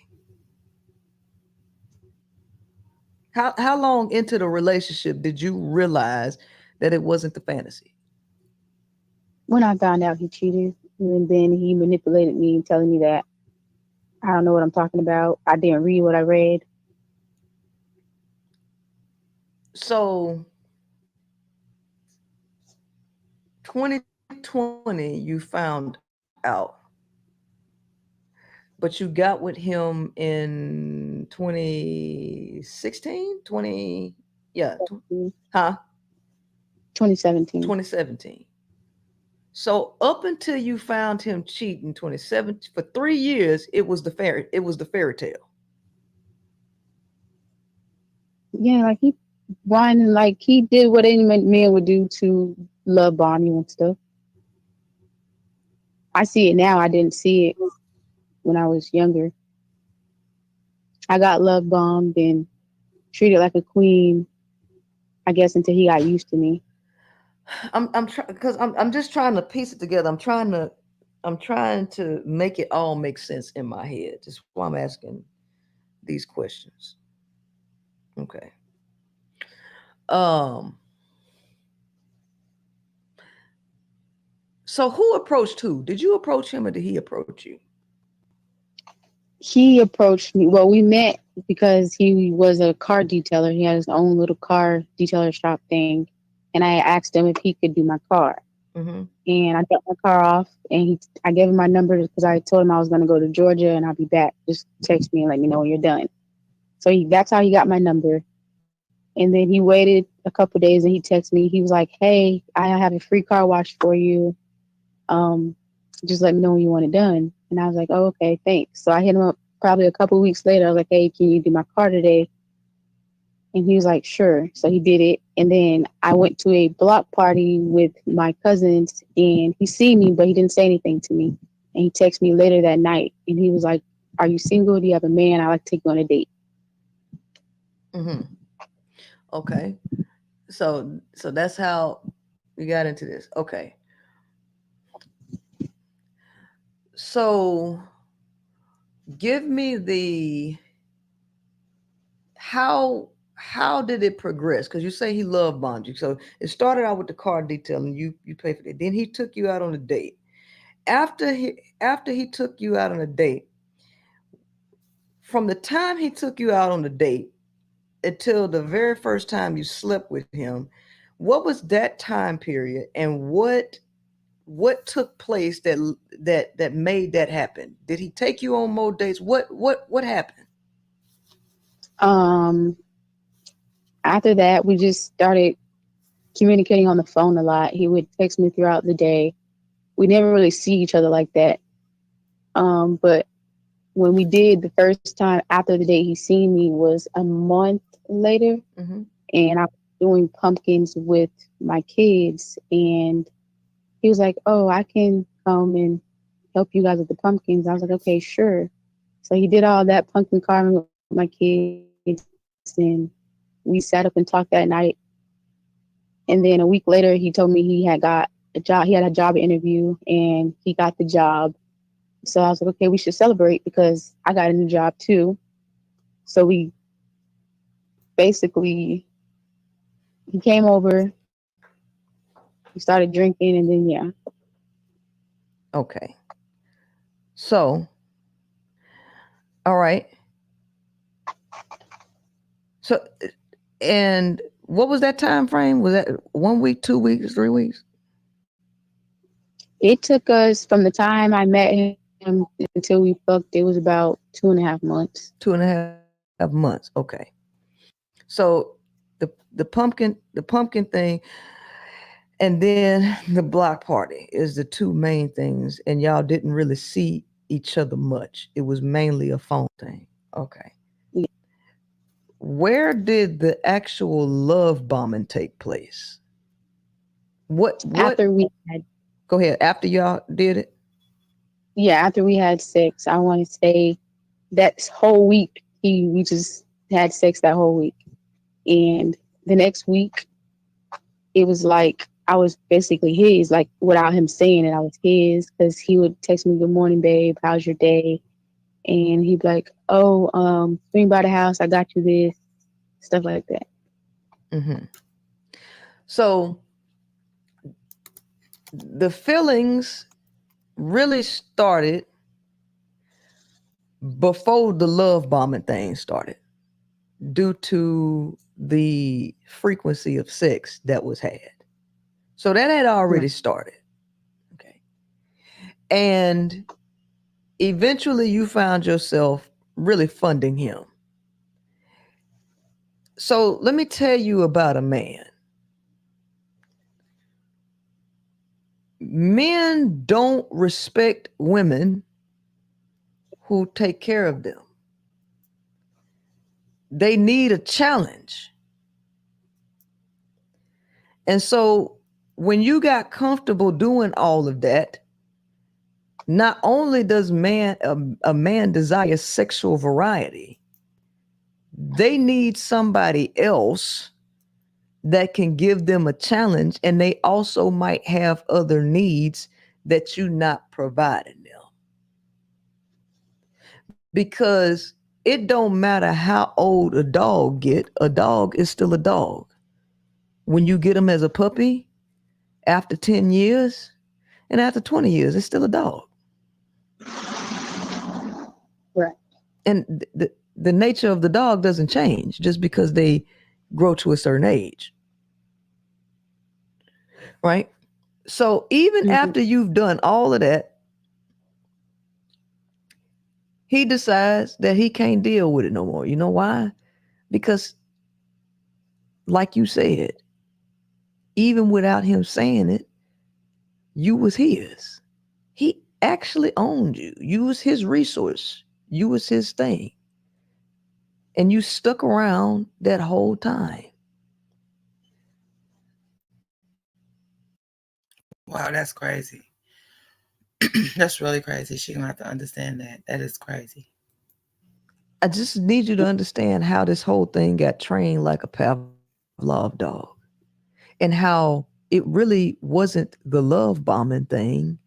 How long into the relationship did you realize that it wasn't the fantasy? When I found out he cheated, and then he manipulated me, telling me that I don't know what I'm talking about. I didn't read what I read. So 2020 you found out, but you got with him in 2016, 20, yeah, huh? 2017. 2017. So up until you found him cheating 2017, for 3 years, it was the fairy tale. Yeah, like he did what any man would do to love bomb you and stuff. I see it now. I didn't see it when I was younger. I got love bombed and treated like a queen, I guess, until he got used to me. I'm trying because I'm just trying to piece it together. I'm trying to make it all make sense in my head. That's why I'm asking these questions. Okay. Um. So who approached who? Did you approach him or did he approach you? He approached me. Well, we met because he was a car detailer. He had his own little car detailer shop thing. And I asked him if he could do my car. Mm-hmm. And I dropped my car off and I gave him my number because I told him I was going to go to Georgia and I'll be back. Just text me and let me know when you're done. So that's how he got my number. And then he waited a couple of days and he texted me. He was like, "Hey, I have a free car wash for you. Just let me know when you want it done." And I was like, "Oh, okay, thanks." So I hit him up probably a couple of weeks later. I was like, "Hey, can you do my car today?" And he was like, "Sure." So he did it. And then I went to a block party with my cousins and he seen me, but he didn't say anything to me. And he texted me later that night and he was like, "Are you single? Do you have a man? I'd like to take you on a date." Mm-hmm. Okay. So that's how we got into this. Okay. So give me the how did it progress? Because you say he love bombed you. So it started out with the car detail and you paid for it. Then he took you out on a date. After he took you out on a date, from the time he took you out on the date until the very first time you slept with him, what was that time period and what took place that made that happen? Did he take you on more dates? What happened? After that, we just started communicating on the phone a lot. He would text me throughout the day. We never really see each other like that. But when we did the first time after the day he seen me was a month later. Mm-hmm. And I was doing pumpkins with my kids and he was like, "Oh, I can come and help you guys with the pumpkins." I was like, "Okay, sure." So he did all that pumpkin carving with my kids and we sat up and talked that night. And then a week later he told me he had got a job. He had a job interview and he got the job. So I was like, "Okay, we should celebrate because I got a new job too." So we basically, he came over, we started drinking, and then, yeah. Okay. So, all right. So, and what was that time frame? Was that 1 week, 2 weeks, 3 weeks? It took us from the time I met him until we fucked, it was about 2.5 months. 2.5 months. Okay. So the pumpkin thing, and then the block party is the two main things, and y'all didn't really see each other much. It was mainly a phone thing. Okay. Yeah. Where did the actual love bombing take place? What? After we had, Go ahead. After y'all did it. after we had sex, I want to say that whole week, we just had sex that whole week. And the next week, it was like I was basically his, like without him saying it, I was his because he would text me, "Good morning, babe. How's your day?" And he'd be like, "Oh, swing by the house. I got you this," stuff like that. Mm-hmm. So the feelings really started before the love bombing thing started, due to the frequency of sex that was had. So that had already started. Okay. And eventually you found yourself really funding him. So let me tell you about a man. Men don't respect women who take care of them. They need a challenge. And so when you got comfortable doing all of that, not only does a man desire sexual variety, they need somebody else that can give them a challenge, and they also might have other needs that you're not providing them. Because it don't matter how old a dog is still a dog. When you get him as a puppy, after 10 years and after 20 years, it's still a dog. Right. And the nature of the dog doesn't change just because they grow to a certain age. Right? So even after you've done all of that, he decides that he can't deal with it no more. You know why? Because, like you said, even without him saying it, you was his. He actually owned you. You was his resource. You was his thing. And you stuck around that whole time. Wow, that's crazy. That's really crazy. She's gonna have to understand that. That is crazy. I just need you to understand how this whole thing got trained like a Pavlov dog, and how it really wasn't the love bombing thing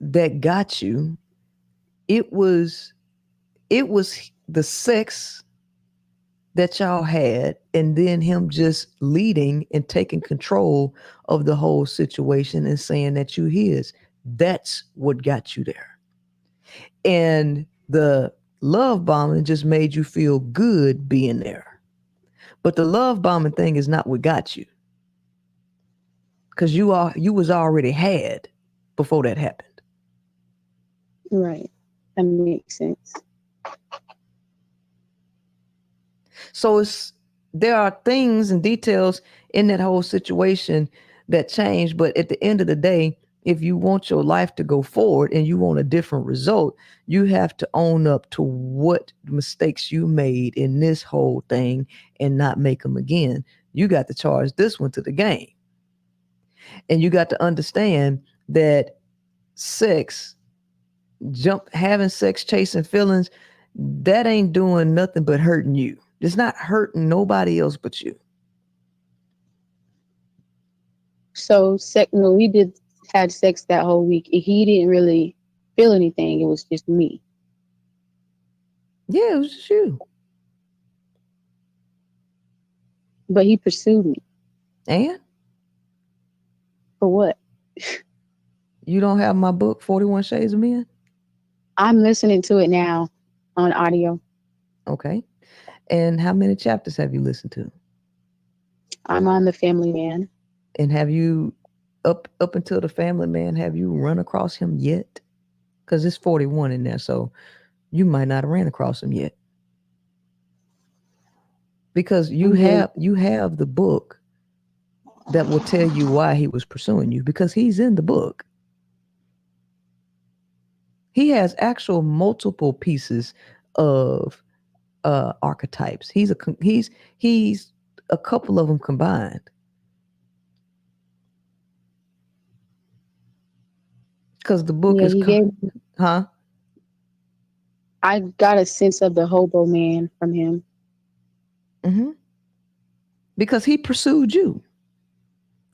that got you. It was the sex that y'all had, and then him just leading and taking control of the whole situation and saying that you his. That's what got you there. And the love bombing just made you feel good being there. But the love bombing thing is not what got you. Because you was already had before that happened. Right. That makes sense. So there are things and details in that whole situation that change. But at the end of the day, if you want your life to go forward and you want a different result, you have to own up to what mistakes you made in this whole thing and not make them again. You got to charge this one to the game. And you got to understand that having sex, chasing feelings, that ain't doing nothing but hurting you. It's not hurting nobody else but you. So when we had sex that whole week, he didn't really feel anything. It was just me. Yeah, it was just you. But he pursued me. And? For what? You don't have my book, 41 Shades of Men? I'm listening to it now on audio. Okay. And how many chapters have you listened to? I'm on The Family Man. And have you, up until The Family Man, have you run across him yet? Because it's 41 in there, so you might not have ran across him yet. Because you have the book that will tell you why he was pursuing you, because he's in the book. He has actual multiple pieces of archetypes. He's a couple of them combined. Because the book is I got a sense of the hobo man from him. Mm-hmm. Because he pursued you.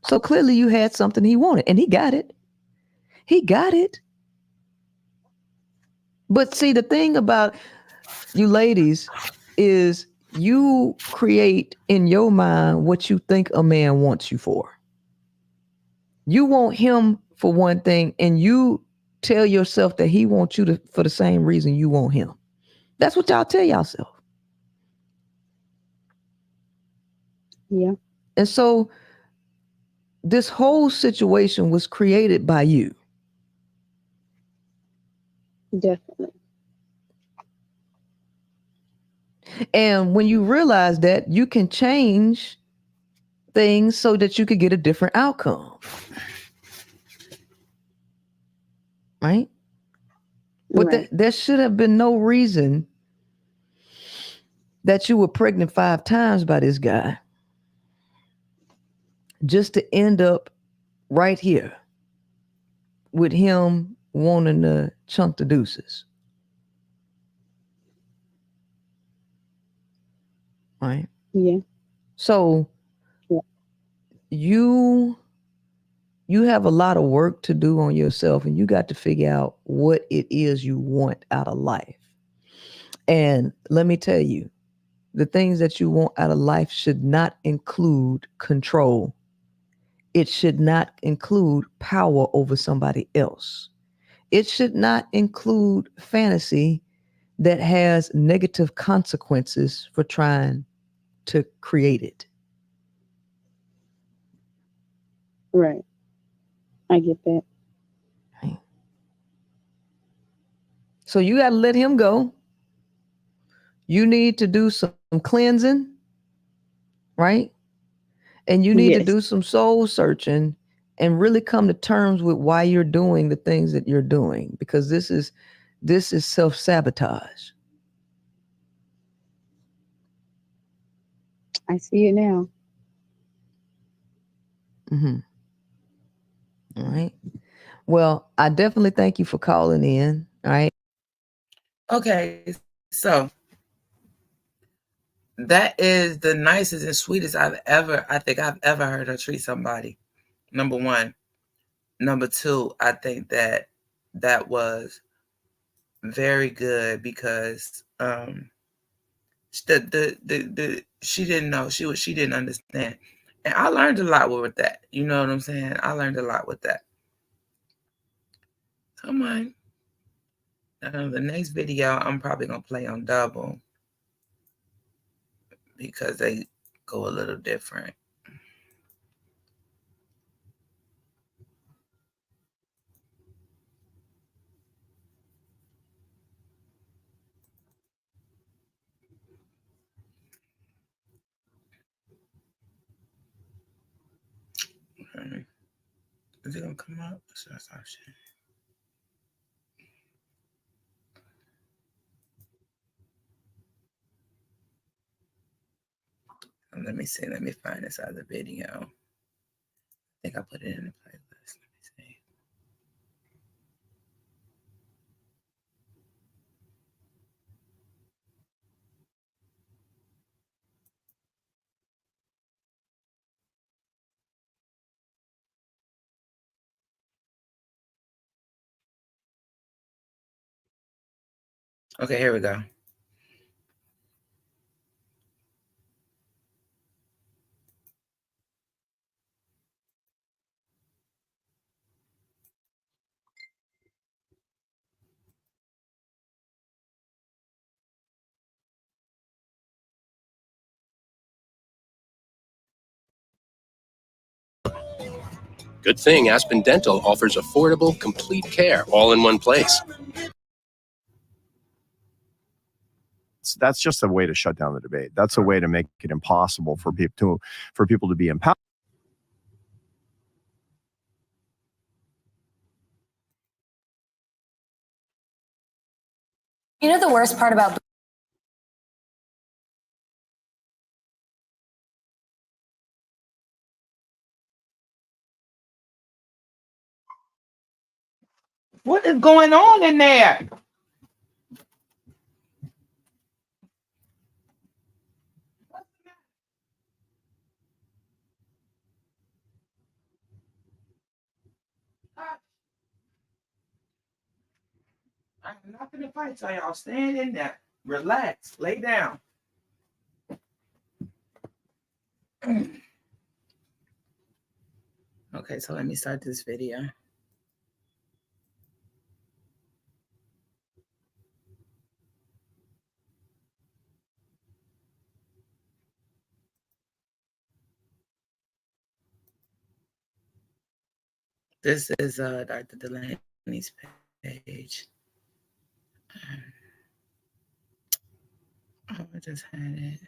So clearly you had something he wanted, and he got it. He got it. But see, the thing about you ladies is you create in your mind what you think a man wants you for. You want him for one thing, and you tell yourself that he wants you for the same reason you want him. That's what y'all tell yourself. Yeah. And so this whole situation was created by you. Definitely. And when you realize that, you can change things so that you could get a different outcome. Right? But Right. there should have been no reason that you were pregnant 5 times by this guy just to end up right here with him wanting to chunk the deuces. Right? Yeah. So Yeah. you have a lot of work to do on yourself, and you got to figure out what it is you want out of life. And let me tell you, the things that you want out of life should not include control. It should not include power over somebody else. It should not include fantasy that has negative consequences for trying to create it. Right. I get that. So you got to let him go. You need to do some cleansing, right? And you need to Yes. do some soul searching and really come to terms with why you're doing the things that you're doing, because this is self-sabotage. I see it now. Mm-hmm. All right. Well, I definitely thank you for calling in. All right. Okay, so that is the nicest and sweetest I think I've ever heard her treat somebody. Number one. Number two, I think that was very good because she didn't know, she didn't understand. And I learned a lot with that. You know what I'm saying? I learned a lot with that. Come on. The next video I'm probably gonna play on double because they go a little different. Okay. Is it gonna come up? That's option. Let me see. Let me find this other video. I think I put it in the playlist. Let me see. Okay, here we go. Good thing Aspen Dental offers affordable, complete care all in one place. That's just a way to shut down the debate. That's a way to make it impossible for people to be empowered. You know the worst part about What is going on in there? I'm not gonna fight, so y'all stand in there. Relax. Lay down. Okay, so let me start this video. This is Dr. Delaney's page. Oh, I just had it.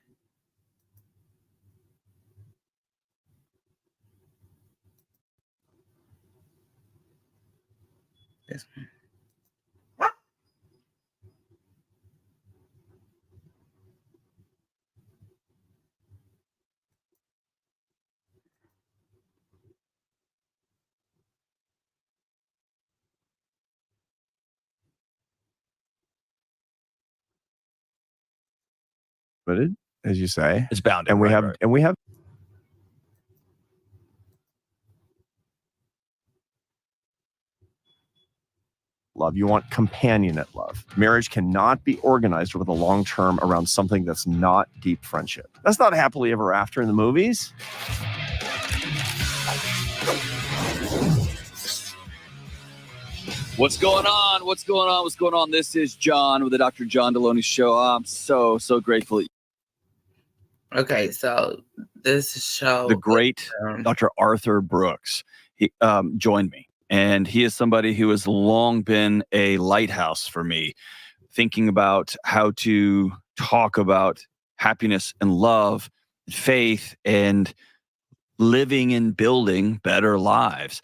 This one. But as you say, It's bound. and we have love. You want companionate love. Marriage cannot be organized over the long term around something that's not deep friendship. That's not happily ever after in the movies. What's going on? What's going on? What's going on? This is John with the Dr. John Deloney Show. I'm so grateful. Okay, so this show, The great Dr. Arthur Brooks, he joined me. And he is somebody who has long been a lighthouse for me, thinking about how to talk about happiness and love, and faith, and living and building better lives.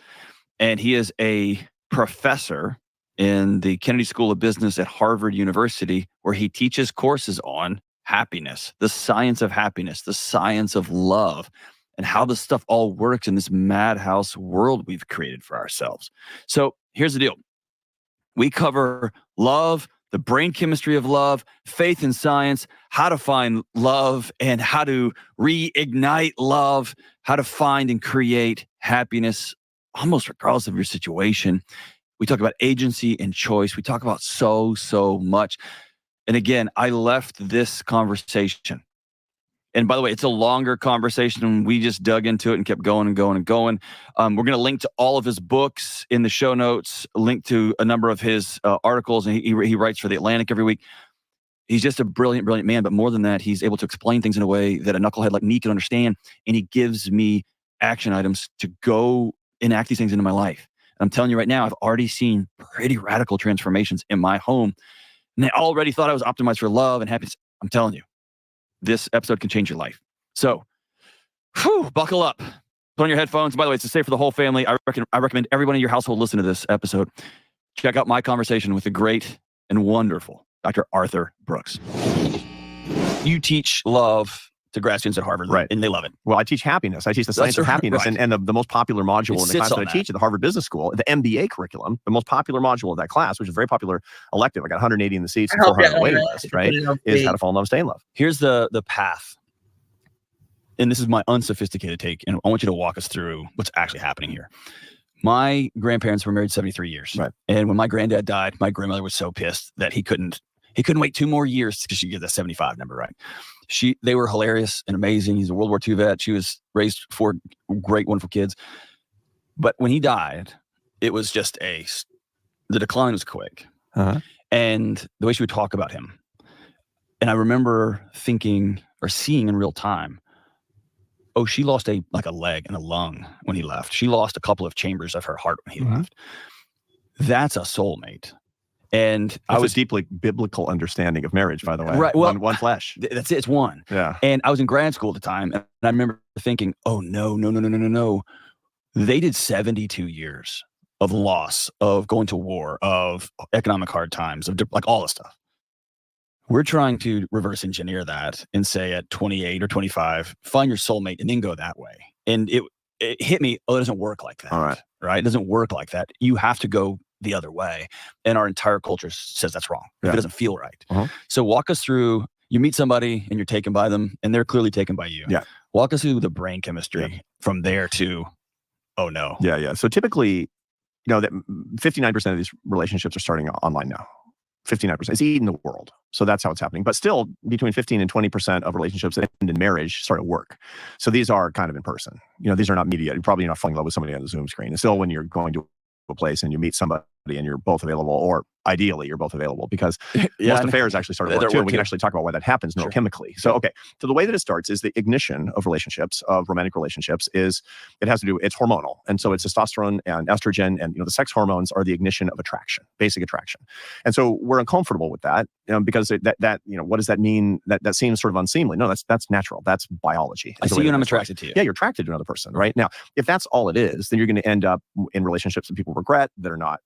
And he is a professor in the Kennedy School of Business at Harvard University, where he teaches courses on happiness, the science of happiness, the science of love, and how this stuff all works in this madhouse world we've created for ourselves. So here's the deal. We cover love, the brain chemistry of love, faith and science, how to find love and how to reignite love, how to find and create happiness, almost regardless of your situation. We talk about agency and choice. We talk about so much. And again, I left this conversation. And by the way, it's a longer conversation, and we just dug into it and kept going and going and going. We're going to link to all of his books in the show notes, link to a number of his articles, and he writes for The Atlantic every week. He's just a brilliant man, but more than that, he's able to explain things in a way that a knucklehead like me can understand, and he gives me action items to go enact these things into my life. And I'm telling you right now, I've already seen pretty radical transformations in my home, and I already thought I was optimized for love and happiness. I'm telling you, this episode can change your life. So, buckle up. Put on your headphones. By the way, it's safe for the whole family. I recommend everyone in your household listen to this episode. Check out my conversation with the great and wonderful Dr. Arthur Brooks. You teach love to grad students at Harvard, right? And they love it. Well, I teach happiness. I teach the science of happiness, right. and the most popular module in the class that I that. teach at the Harvard Business School, the MBA curriculum, the most popular module of that class, which is a very popular elective. I got 180 in the seats and 400 on the waiting list, right? Is how to fall in love, stay in love. Here's the path. And this is my unsophisticated take, and I want you to walk us through what's actually happening here. My grandparents were married 73 years. Right. And when my granddad died, my grandmother was so pissed that he couldn't wait 2 more years because she get the 75 number right. They were hilarious and amazing. He's a World War II vet. She was raised 4 great, wonderful kids. But when he died, it was just the decline was quick. Uh-huh. And the way she would talk about him. And I remember thinking or seeing in real time, oh, she lost a leg and a lung when he left. She lost a couple of chambers of her heart when he left. That's a soulmate. And I was deeply biblical understanding of marriage, by the way. Right. Well, one flesh. That's it. It's one. Yeah. And I was in grad school at the time, and I remember thinking, oh, no. They did 72 years of loss, of going to war, of economic hard times, of all this stuff. We're trying to reverse engineer that and say at 28 or 25, find your soulmate and then go that way. And it hit me, it doesn't work like that. All right. Right? It doesn't work like that. You have to go the other way. And our entire culture says that's wrong. If it doesn't feel right. Uh-huh. So walk us through, you meet somebody and you're taken by them and they're clearly taken by you. Yeah. Walk us through the brain chemistry from there to, oh no. Yeah. So typically, that 59% of these relationships are starting online now. 59%. It's eating the world. So that's how it's happening. But still, between 15 and 20% of relationships that end in marriage start at work. So these are kind of in person. These are not media. You're probably not falling in love with somebody on the Zoom screen. And still, when you're going to a place and you meet somebody and you're both available, or ideally you're both available, because Yeah, most I know. affairs actually start at They're work too. at And we work can too. actually talk about why that happens Sure. neurochemically. So, okay. So the way that it starts is the ignition of relationships, of romantic relationships, is it has to do, it's hormonal. And so it's testosterone and estrogen, and the sex hormones are the ignition of attraction, basic attraction. And so we're uncomfortable with that, because what does that mean? That seems sort of unseemly. No, that's natural. That's biology. I is the see way you and that I'm this works. attracted to you. Yeah, you're attracted to another person, right? Now, if that's all it is, then you're going to end up in relationships that people regret, that are not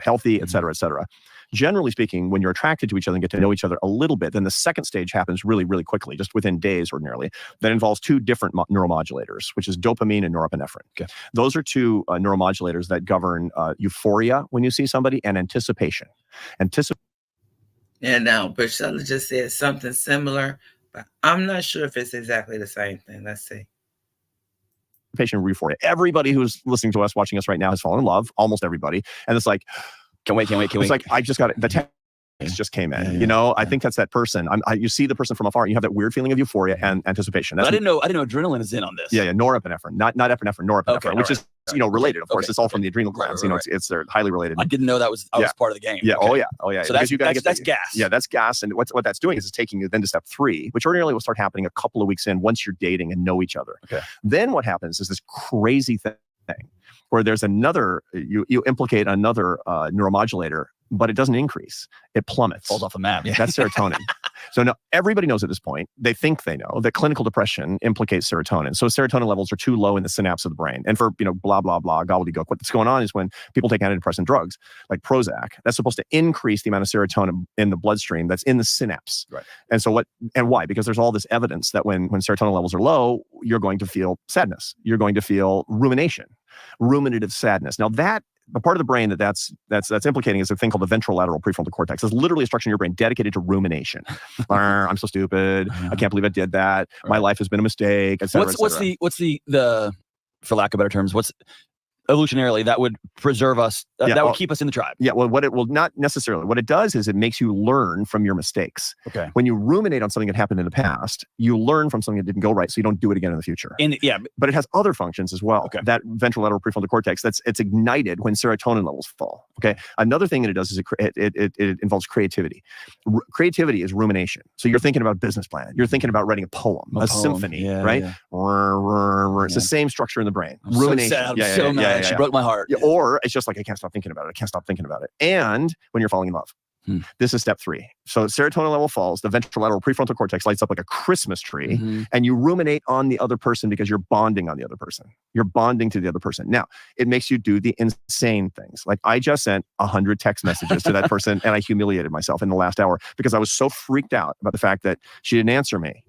healthy, et cetera, et cetera. Generally speaking, when you're attracted to each other and get to know each other a little bit, then the second stage happens really, really quickly, just within days ordinarily. That involves two different neuromodulators, which is dopamine and norepinephrine. Okay. Those are two neuromodulators that govern euphoria when you see somebody, and anticipation. And now Priscilla just said something similar, but I'm not sure if it's exactly the same thing. Let's see. Anticipation and euphoria. Everybody who's listening to us, watching us right now, has fallen in love. Almost everybody. And it's like, Can't wait. it's like, I just got it. The text just came in. I think that's that person. You see the person from afar, and you have that weird feeling of euphoria and anticipation. But I didn't know adrenaline is in on this. Yeah, norepinephrine, not epinephrine, norepinephrine, Okay, which all is related. Of course, Okay, it's all from the adrenal glands. Right. It's they're highly related. I didn't know that was part of the game. Yeah. Okay. Oh yeah. So Because that's gas. Yeah, that's gas. And what that's doing is it's taking you then to step 3, which ordinarily will start happening a couple of weeks in, once you're dating and know each other. Okay. Then what happens is this crazy thing where there's another, you implicate another neuromodulator, but it doesn't increase. It plummets. Falls off the map. That's serotonin. So now everybody knows at this point, they think they know, that clinical depression implicates serotonin. So serotonin levels are too low in the synapse of the brain. And for, blah, blah, blah, gobbledygook, what's going on is when people take antidepressant drugs like Prozac, that's supposed to increase the amount of serotonin in the bloodstream that's in the synapse. Right. And so why? Because there's all this evidence that when serotonin levels are low, you're going to feel sadness. You're going to feel ruminative sadness. Now the part of the brain that's implicating is a thing called the ventrolateral prefrontal cortex. It's literally a structure in your brain dedicated to rumination. I'm so stupid. I can't believe I did that. My life has been a mistake, et cetera, What's the for lack of better terms, what's evolutionarily that would preserve us, that would keep us in the tribe? Yeah, well, what it will not necessarily. What it does is it makes you learn from your mistakes. Okay. When you ruminate on something that happened in the past, you learn from something that didn't go right, so you don't do it again in the future. But it has other functions as well. Okay. That ventrolateral prefrontal cortex, it's ignited when serotonin levels fall. Okay. Another thing that it does is it involves creativity. Creativity is rumination. So you're thinking about a business plan. You're thinking about writing a poem, a symphony, right? Yeah. It's the same structure in the brain. I'm Rumination. So sad. I'm so mad. She broke my heart. Yeah, or it's just like, I can't stop thinking about it. And when you're falling in love. This is step 3. So serotonin level falls, the ventrolateral prefrontal cortex lights up like a Christmas tree, and you ruminate on the other person because you're bonding on the other person. You're bonding to the other person. Now, it makes you do the insane things. Like, I just sent 100 text messages to that person, and I humiliated myself in the last hour because I was so freaked out about the fact that she didn't answer me.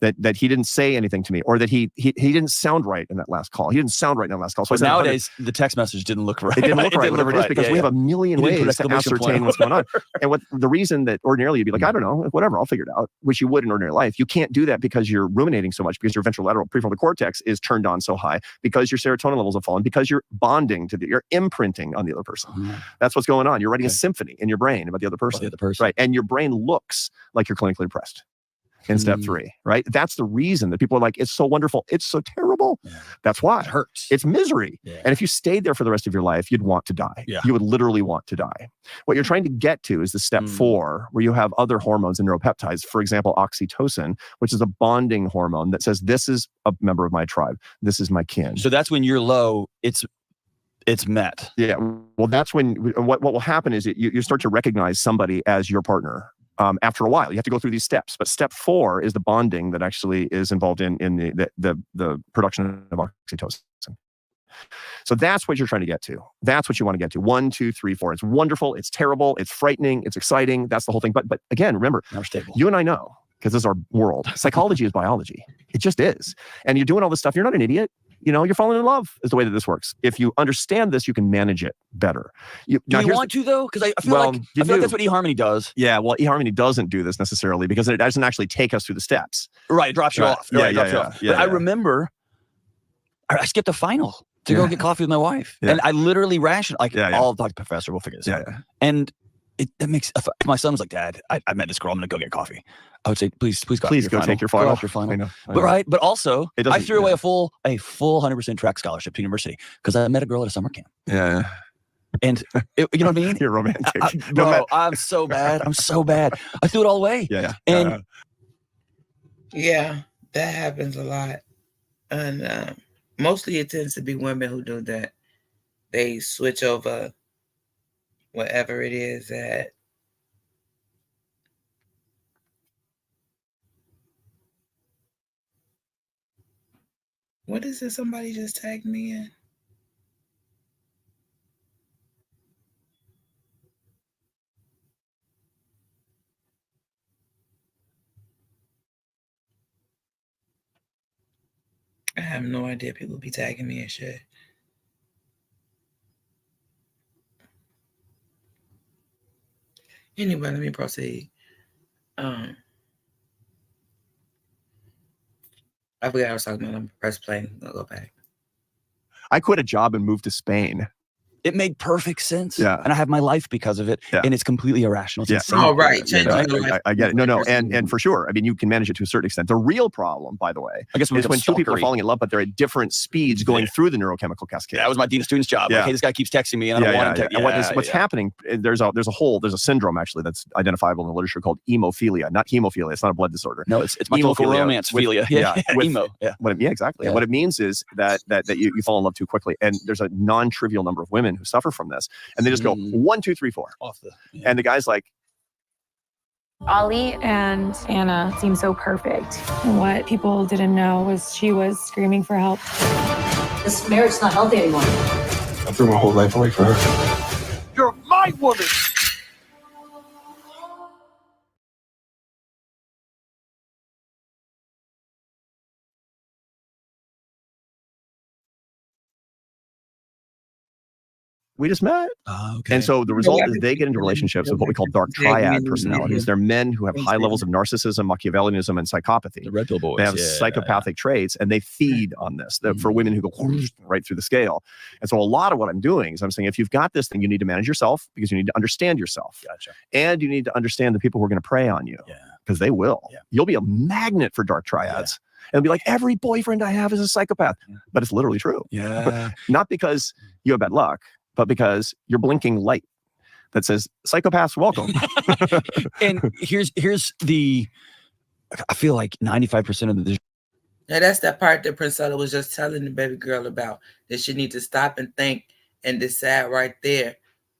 That he didn't say anything to me, or that he didn't sound right in that last call. He didn't sound right in that last call. So but nowadays, the text message didn't look right. It didn't look right, whatever it is, because we have a million ways to ascertain what's going on. And the reason that ordinarily you'd be like, I don't know, whatever, I'll figure it out, which you would in ordinary life. You can't do that because you're ruminating so much, because your ventrolateral prefrontal cortex is turned on so high, because your serotonin levels have fallen, because you're bonding you're imprinting on the other person. That's what's going on. You're writing a symphony in your brain about the other person. Right. And your brain looks like you're clinically depressed. In step 3, right? That's the reason that people are like, it's so wonderful, it's so terrible. Yeah. That's why. It hurts. It's misery. Yeah. And if you stayed there for the rest of your life, you'd want to die. Yeah. You would literally want to die. What you're trying to get to is the step 4, where you have other hormones and neuropeptides. For example, oxytocin, which is a bonding hormone that says, this is a member of my tribe. This is my kin. So that's when you're low, it's met. Yeah. Well, that's when what will happen is you start to recognize somebody as your partner. After a while, you have to go through these steps. But step 4 is the bonding that actually is involved in the production of oxytocin. So that's what you're trying to get to. That's what you want to get to. 1, 2, 3, 4. It's wonderful. It's terrible. It's frightening. It's exciting. That's the whole thing. But again, remember, you and I know, because this is our world. Psychology is biology. It just is. And you're doing all this stuff. You're not an idiot. You're falling in love is the way that this works. If you understand this, you can manage it better. Do you want to, though? Because I feel like that's what eHarmony does. Yeah, well, eHarmony doesn't do this necessarily, because it doesn't actually take us through the steps. Right, it drops you off. Yeah, But I remember I skipped a final to go get coffee with my wife. And I literally rationed, I'll talk to the professor, we'll figure this out. And that makes, if my son was like, Dad, I met this girl, I'm going to go get coffee. I would say, please go take your final. Go your final. I know. But also, I threw away a full 100% track scholarship to university because I met a girl at a summer camp. Yeah. And you know what I mean? You're romantic. Bro, I'm so bad. I'm so bad. I threw it all away. Yeah. And Yeah, that happens a lot. And mostly it tends to be women who do that. They switch over whatever it is that what is it? Somebody just tagged me in. I have no idea. People be tagging me and shit. Anyway, let me proceed. I forgot what I was talking about. I'm press play. I'll go back. I quit a job and moved to Spain. it made perfect sense. Yeah. And I have my life because of it. Yeah. And it's completely irrational. It's Yeah. insane. Oh, right. Yeah, Changing your life. I get it. No, and for sure. I mean, you can manage it to a certain extent. The real problem, by the way, I guess is when two people are falling in love, but they're at different speeds going through the neurochemical cascade. That was my dean of students job. Yeah. Like, hey, this guy keeps texting me and I don't want him to. And what's happening, there's a syndrome actually that's identifiable in the literature called hemophilia, not hemophilia. It's not a blood disorder. No, it's my local romance philia. Emo. Yeah, exactly. And what it means is that you fall in love too quickly. And there's a non-trivial number of women who suffer from this. And they just go 1, 2, 3, 4. Off the And the guy's like, Ollie and Anna seemed so perfect. And what people didn't know was she was screaming for help. This marriage's not healthy anymore. I threw my whole life away for her. You're my woman. we just met. Okay. And so the result is they get into relationships with what we call dark triad personalities. They're men who have high levels of narcissism, Machiavellianism, and psychopathy. The Red Pill boys. They have psychopathic traits, and they feed on this. For women who go right through the scale. And so a lot of what I'm doing is I'm saying, if you've got this thing, you need to manage yourself because you need to understand yourself. Gotcha. And you need to understand the people who are going to prey on you. Yeah. Because they will. Yeah. You'll be a magnet for dark triads. And be like, every boyfriend I have is a psychopath. Yeah. But it's literally true. Yeah. Not because you have bad luck, but because you're blinking light that says psychopaths welcome. And here's the, I feel like 95% of the. Now that's that part that Princella was just telling the baby girl about, that she needs to stop and think and decide right there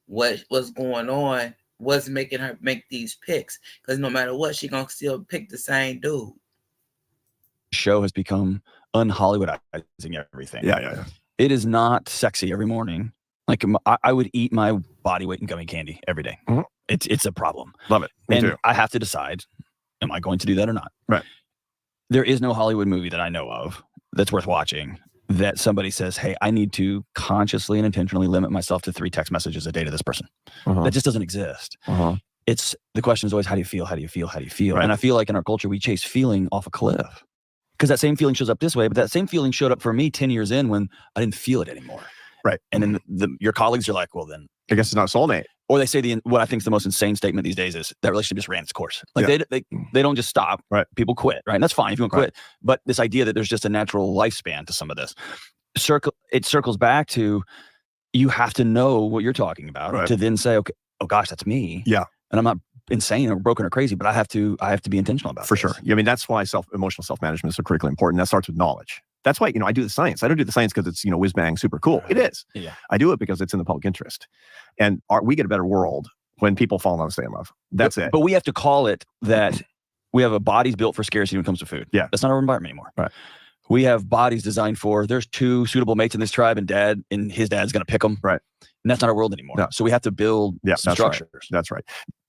what's going on, what's making her make these picks. Because no matter what, she gonna still pick the same dude. Show has become un-Hollywoodizing everything. Yeah. It is not sexy every morning. Like I would eat my body weight in gummy candy every day. Mhm. It's a problem. Love it. Me And too. I have to decide, am I going to do that or not? Right. There is no Hollywood movie that I know of that's worth watching that somebody says, hey, I need to consciously and intentionally limit myself to 3 text messages a day to this person. Uh-huh. That just doesn't exist. Uh-huh. It's the question is always, how do you feel? How do you feel? How do you feel? Right. And I feel like in our culture, we chase feeling off a cliff because that same feeling shows up this way, but that same feeling showed up for me 10 years in when I didn't feel it anymore. Right. And then your colleagues are like, well, then. I guess it's not soulmate. Or they say what I think is the most insane statement these days is that relationship just ran its course. Like they don't just stop. Right. People quit. Right. And that's fine if you want to quit. But this idea that there's just a natural lifespan to some of this it circles back to, you have to know what you're talking about to then say, okay, oh gosh, that's me. Yeah. And I'm not insane or broken or crazy, but I have to be intentional about it. For sure. I mean, that's why emotional self-management is so critically important. That starts with knowledge. That's why, I do the science. I don't do the science because it's, whiz bang, super cool. It is. Yeah. I do it because it's in the public interest. And we get a better world when people fall in love and stay in love. That's it. But we have to call it that we have a bodies built for scarcity when it comes to food. Yeah. That's not our environment anymore. Right. We have bodies designed for, there's 2 suitable mates in this tribe and his dad's going to pick them. Right. And that's not our world anymore. No. So we have to build some structures. Right. That's right.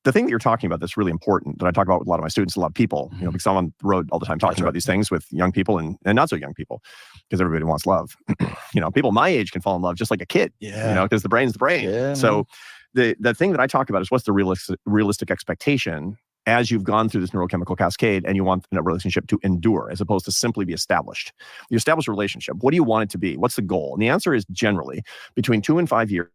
The thing that you're talking about that's really important that I talk about with a lot of my students, a lot of people, because I'm on the road all the time talking about these things with young people and not so young people, because everybody wants love. People my age can fall in love just like a kid. Yeah. Because the brain's the brain. Yeah, so the thing that I talk about is what's the realistic expectation as you've gone through this neurochemical cascade and you want a relationship to endure as opposed to simply be established. You establish a relationship. What do you want it to be? What's the goal? And the answer is generally between 2 and 5 years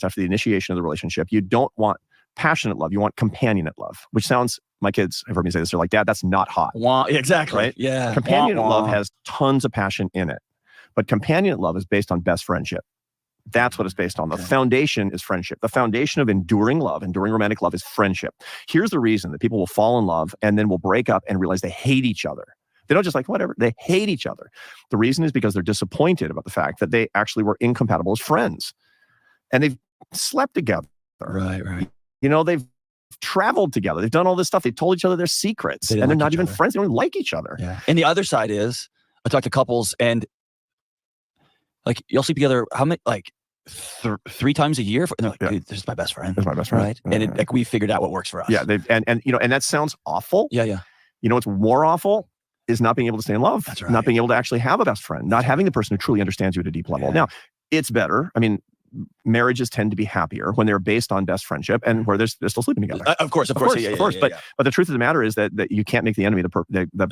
after the initiation of the relationship, you don't want passionate love. You want companionate love, which sounds, my kids have heard me say this. They're like, Dad, that's not hot. Exactly. Right? Companionate love has tons of passion in it. But companionate love is based on best friendship. That's what it's based on. The Okay. foundation is friendship. The foundation of enduring love, enduring romantic love, is friendship. Here's the reason that people will fall in love and then will break up and realize they hate each other. They don't just like whatever. They hate each other. The reason is because they're disappointed about the fact that they actually were incompatible as friends. And they've slept together. Right. You know, they've traveled together. They've done all this stuff. They've told each other their secrets. They And didn't they're like not each even other. friends. They don't even like each other. Yeah. And the other side is, I talk to couples and like y'all sleep together. How many? Like 3 times a year? And they're like, Yeah. dude, this is my best friend. That's my best friend. Right. Yeah, And yeah. like we figured out what works for us. Yeah. And you know, and that sounds awful. Yeah. You know what's more awful is not being able to stay in love. That's right. Not being able to actually have a best friend. Not having the person who truly understands you at a deep level. Yeah. Now, it's better. I mean, marriages tend to be happier when they're based on best friendship and where they're still sleeping together. Of course. Of course. Yeah, But the truth of the matter is that you can't make the enemy the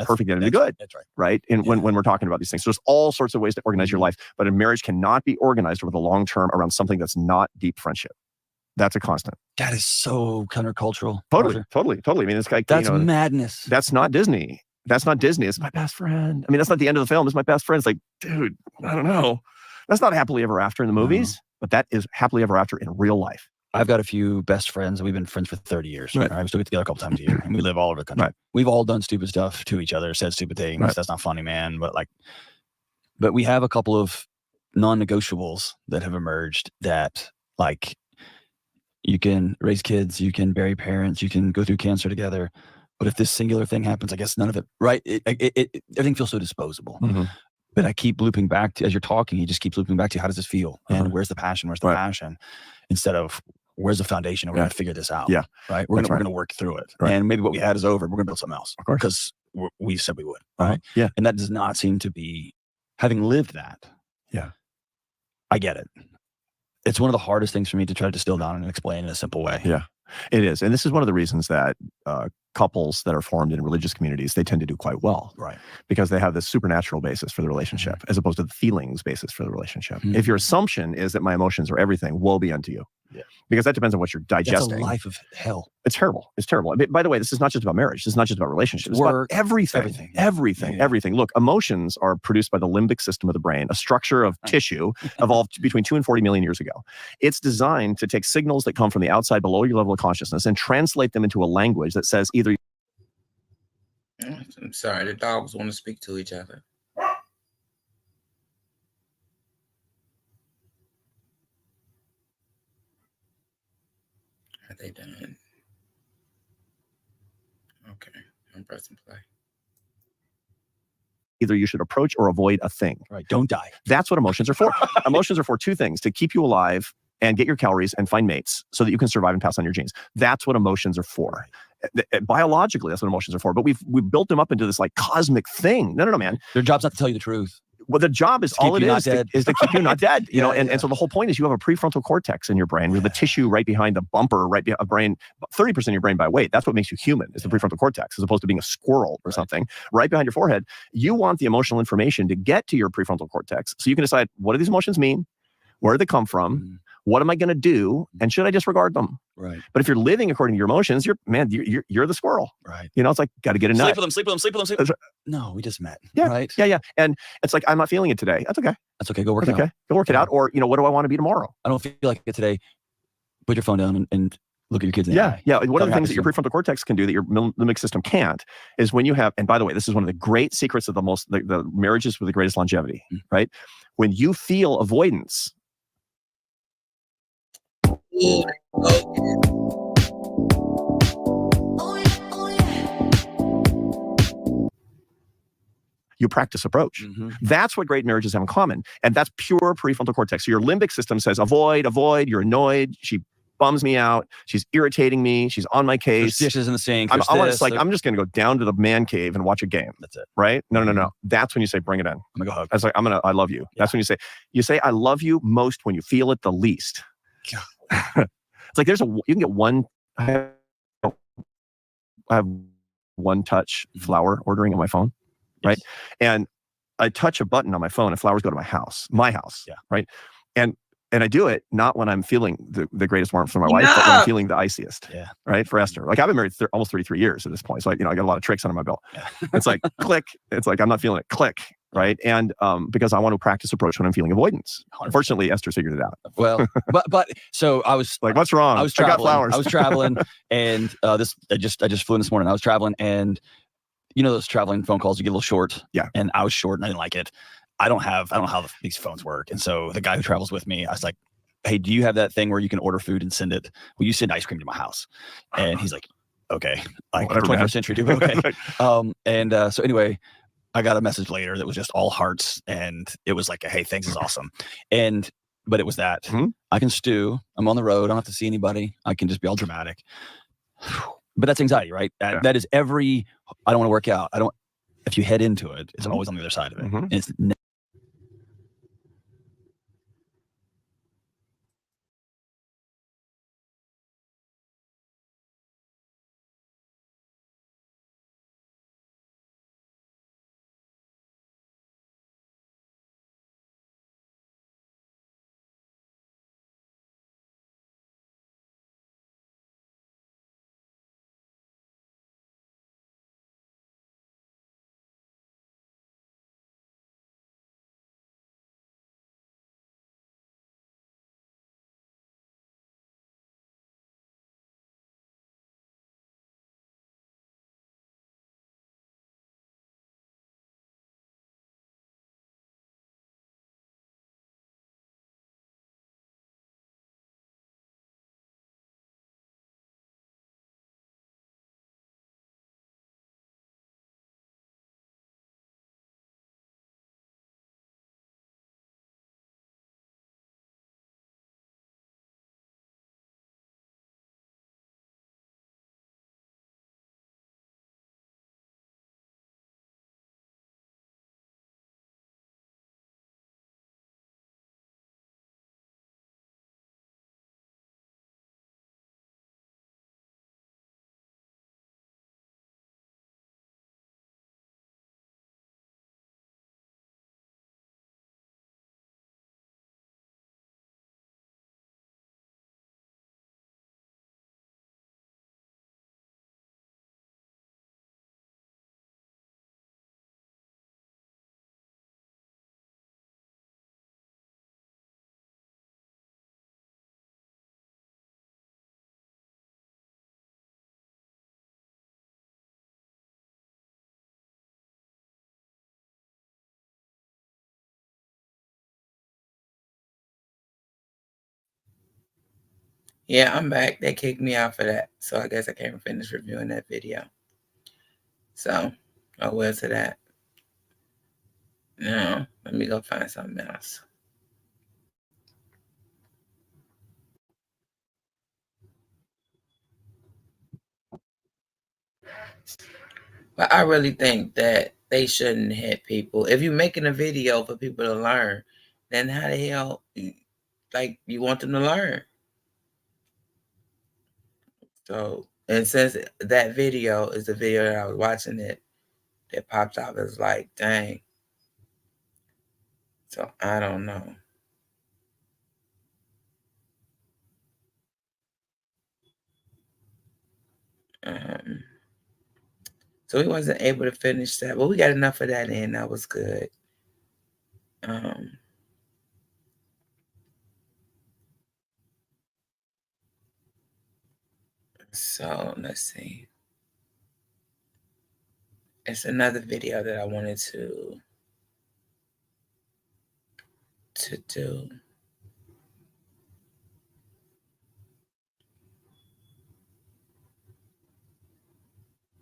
perfect enemy good. That's right. Right? And when we're talking about these things, so there's all sorts of ways to organize your life, but a marriage cannot be organized over the long term around something that's not deep friendship. That's a constant. That is so countercultural. Totally. Roger. I mean, it's like, That's you know, madness. that's not Disney. That's not Disney. It's my best friend. I mean, that's not the end of the film. It's my best friend. It's like, dude, I don't know. That's not happily ever after in the movies, but that is happily ever after in real life. I've got a few best friends. We've been friends for 30 years. Right. Right? We still get together a couple times a year, and we live all over the country. Right. We've all done stupid stuff to each other, said stupid things. Right. That's not funny, man. But we have a couple of non-negotiables that have emerged that, like, you can raise kids, you can bury parents, you can go through cancer together. But if this singular thing happens, I guess none of it, right? Everything feels so disposable. Mhm. But I keep looping back to, as you're talking, you just keep looping back to how does this feel? And where's the passion? Where's the Right. passion? Instead of where's the foundation? And we're Yeah. going to figure this out. Yeah. Right. We're That's going right. to work through it. Right. And maybe what we had is over. We're going to build something else. Of course. Because we said we would. Uh-huh. Right. Yeah. And that does not seem to be, having lived that. Yeah. I get it. It's one of the hardest things for me to try to distill down and explain in a simple way. Yeah, it is. And this is one of the reasons that couples that are formed in religious communities, they tend to do quite well. Right. Because they have this supernatural basis for the relationship as opposed to the feelings basis for the relationship. Mhm. If your assumption is that my emotions are everything, woe be unto you. Yeah. Because that depends on what you're That's a digesting. life of hell. It's terrible. It's terrible. By the way, this is not just about marriage. This is not just about relationships. It's Work, about everything. everything. Everything. Yeah. Everything. Look, emotions are produced by the limbic system of the brain, a structure of tissue evolved between 2 and 40 million years ago. It's designed to take signals that come from the outside below your level of consciousness and translate them into a language that says either. I'm sorry, the dogs want to speak to each other. Are they done? Okay, I'm pressing play. Either you should approach or avoid a thing. Right. Don't die. That's what emotions are for. Emotions are for 2 things: to keep you alive and get your calories and find mates so that you can survive and pass on your genes. That's what emotions are for. Biologically, that's what emotions are for. But we've built them up into this like cosmic thing. No, man. Their job's not to tell you the truth. Well, the job is To keep all it you not is dead. is to keep you not dead. You know, Yeah, and so the whole point is you have a prefrontal cortex in your brain with the tissue right behind the bumper, right behind a brain, 30% of your brain by weight. That's what makes you human, is the prefrontal cortex, as opposed to being a squirrel or something right behind your forehead. You want the emotional information to get to your prefrontal cortex so you can decide, what do these emotions mean? Where do they come from? Mhm. What am I going to do? And should I disregard them? Right. But if you're living according to your emotions, you're the squirrel. Right. You know, it's like, got to get a nut. Sleep with them, sleep with them, sleep with them, sleep with them. No, we just met. Yeah. Right. Yeah. And it's like, I'm not feeling it today. That's okay. That's okay. Go work That's it okay. out. Go work it Yeah. out. Or, what do I want to be tomorrow? I don't feel like it today. Put your phone down and look at your kids in the eye. Yeah. One of the Tell things that your me prefrontal cortex can do that your limbic system can't is when you have, and by the way, this is one of the great secrets of the marriages with the greatest longevity, right? When you feel avoidance, you practice approach. Mhm. That's what great marriages have in common. And that's pure prefrontal cortex. So your limbic system says, avoid, you're annoyed. She bums me out. She's irritating me. She's on my There's case. dishes in the sink. I'm there's this, just going to go down to the man cave and watch a game. That's it. Right? No. That's when you say, bring it in. I'm gonna go hug. That's like, I love you. That's when you say, I love you most when you feel it the least. It's like you can get one, I have one touch flower ordering on my phone. Right. And I touch a button on my phone and flowers go to my house. Yeah. Right. And I do it not when I'm feeling the greatest warmth for my wife, but when I'm feeling the iciest. Yeah. Right. For Esther. Like I've been married almost 33 years at this point. So I got a lot of tricks under my belt. Yeah. It's like click. It's like, I'm not feeling it. Click. right? And because I want to practice approach when I'm feeling avoidance. 100%. Unfortunately, Esther figured it out. Well, but so I was Like, what's wrong? I was traveling. got flowers. I was traveling, and I just flew in this morning. I was traveling, and you know those traveling phone calls, you get a little short. Yeah. And I was short, and I didn't like it. I don't know how these phones work, and so the guy who travels with me, I was like, "Hey, do you have that thing where you can order food and send it? Will you send ice cream to my house?" And he's like, "Okay, like Whatever, 21st man. century, dude. Okay." So anyway, I got a message later that was just all hearts, and it was like, "Hey, thanks is awesome," but it was that Mhm. I can stew. I'm on the road. I don't have to see anybody. I can just be all dramatic. But that's anxiety, right? That is I don't want to work out. If you head into it, it's always on the other side of it. Mhm. And it's Yeah, I'm back. They kicked me out for that. So I guess I can't finish reviewing that video. So, oh well to that. Now, let me go find something else. But I really think that they shouldn't hit people. If you're making a video for people to learn, then how the hell, like, you want them to learn? So, and since that video is the video that I was watching that popped up, it's like, dang. So, I don't know. So we wasn't able to finish that, but we got enough of that in. That was good. So let's see. It's another video that I wanted to do.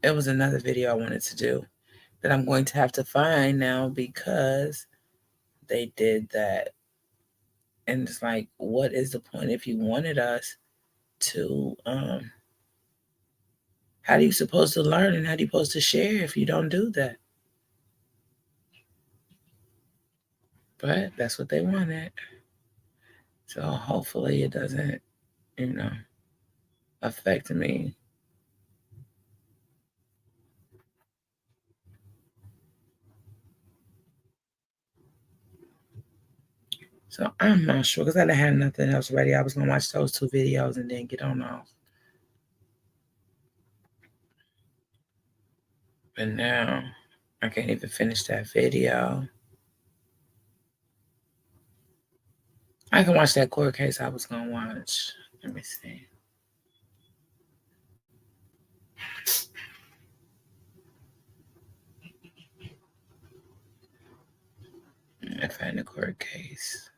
It was another video I wanted to do that I'm going to have to find now because they did that. And it's like, what is the point if you wanted us to, how are you supposed to learn and how are you supposed to share if you don't do that? But that's what they wanted. So hopefully it doesn't, affect me. So I'm not sure because I didn't have nothing else ready. I was going to watch those 2 videos and then get on off. But now I can't even finish that video. I can watch that court case I was gonna watch. Let me see. I find the court case.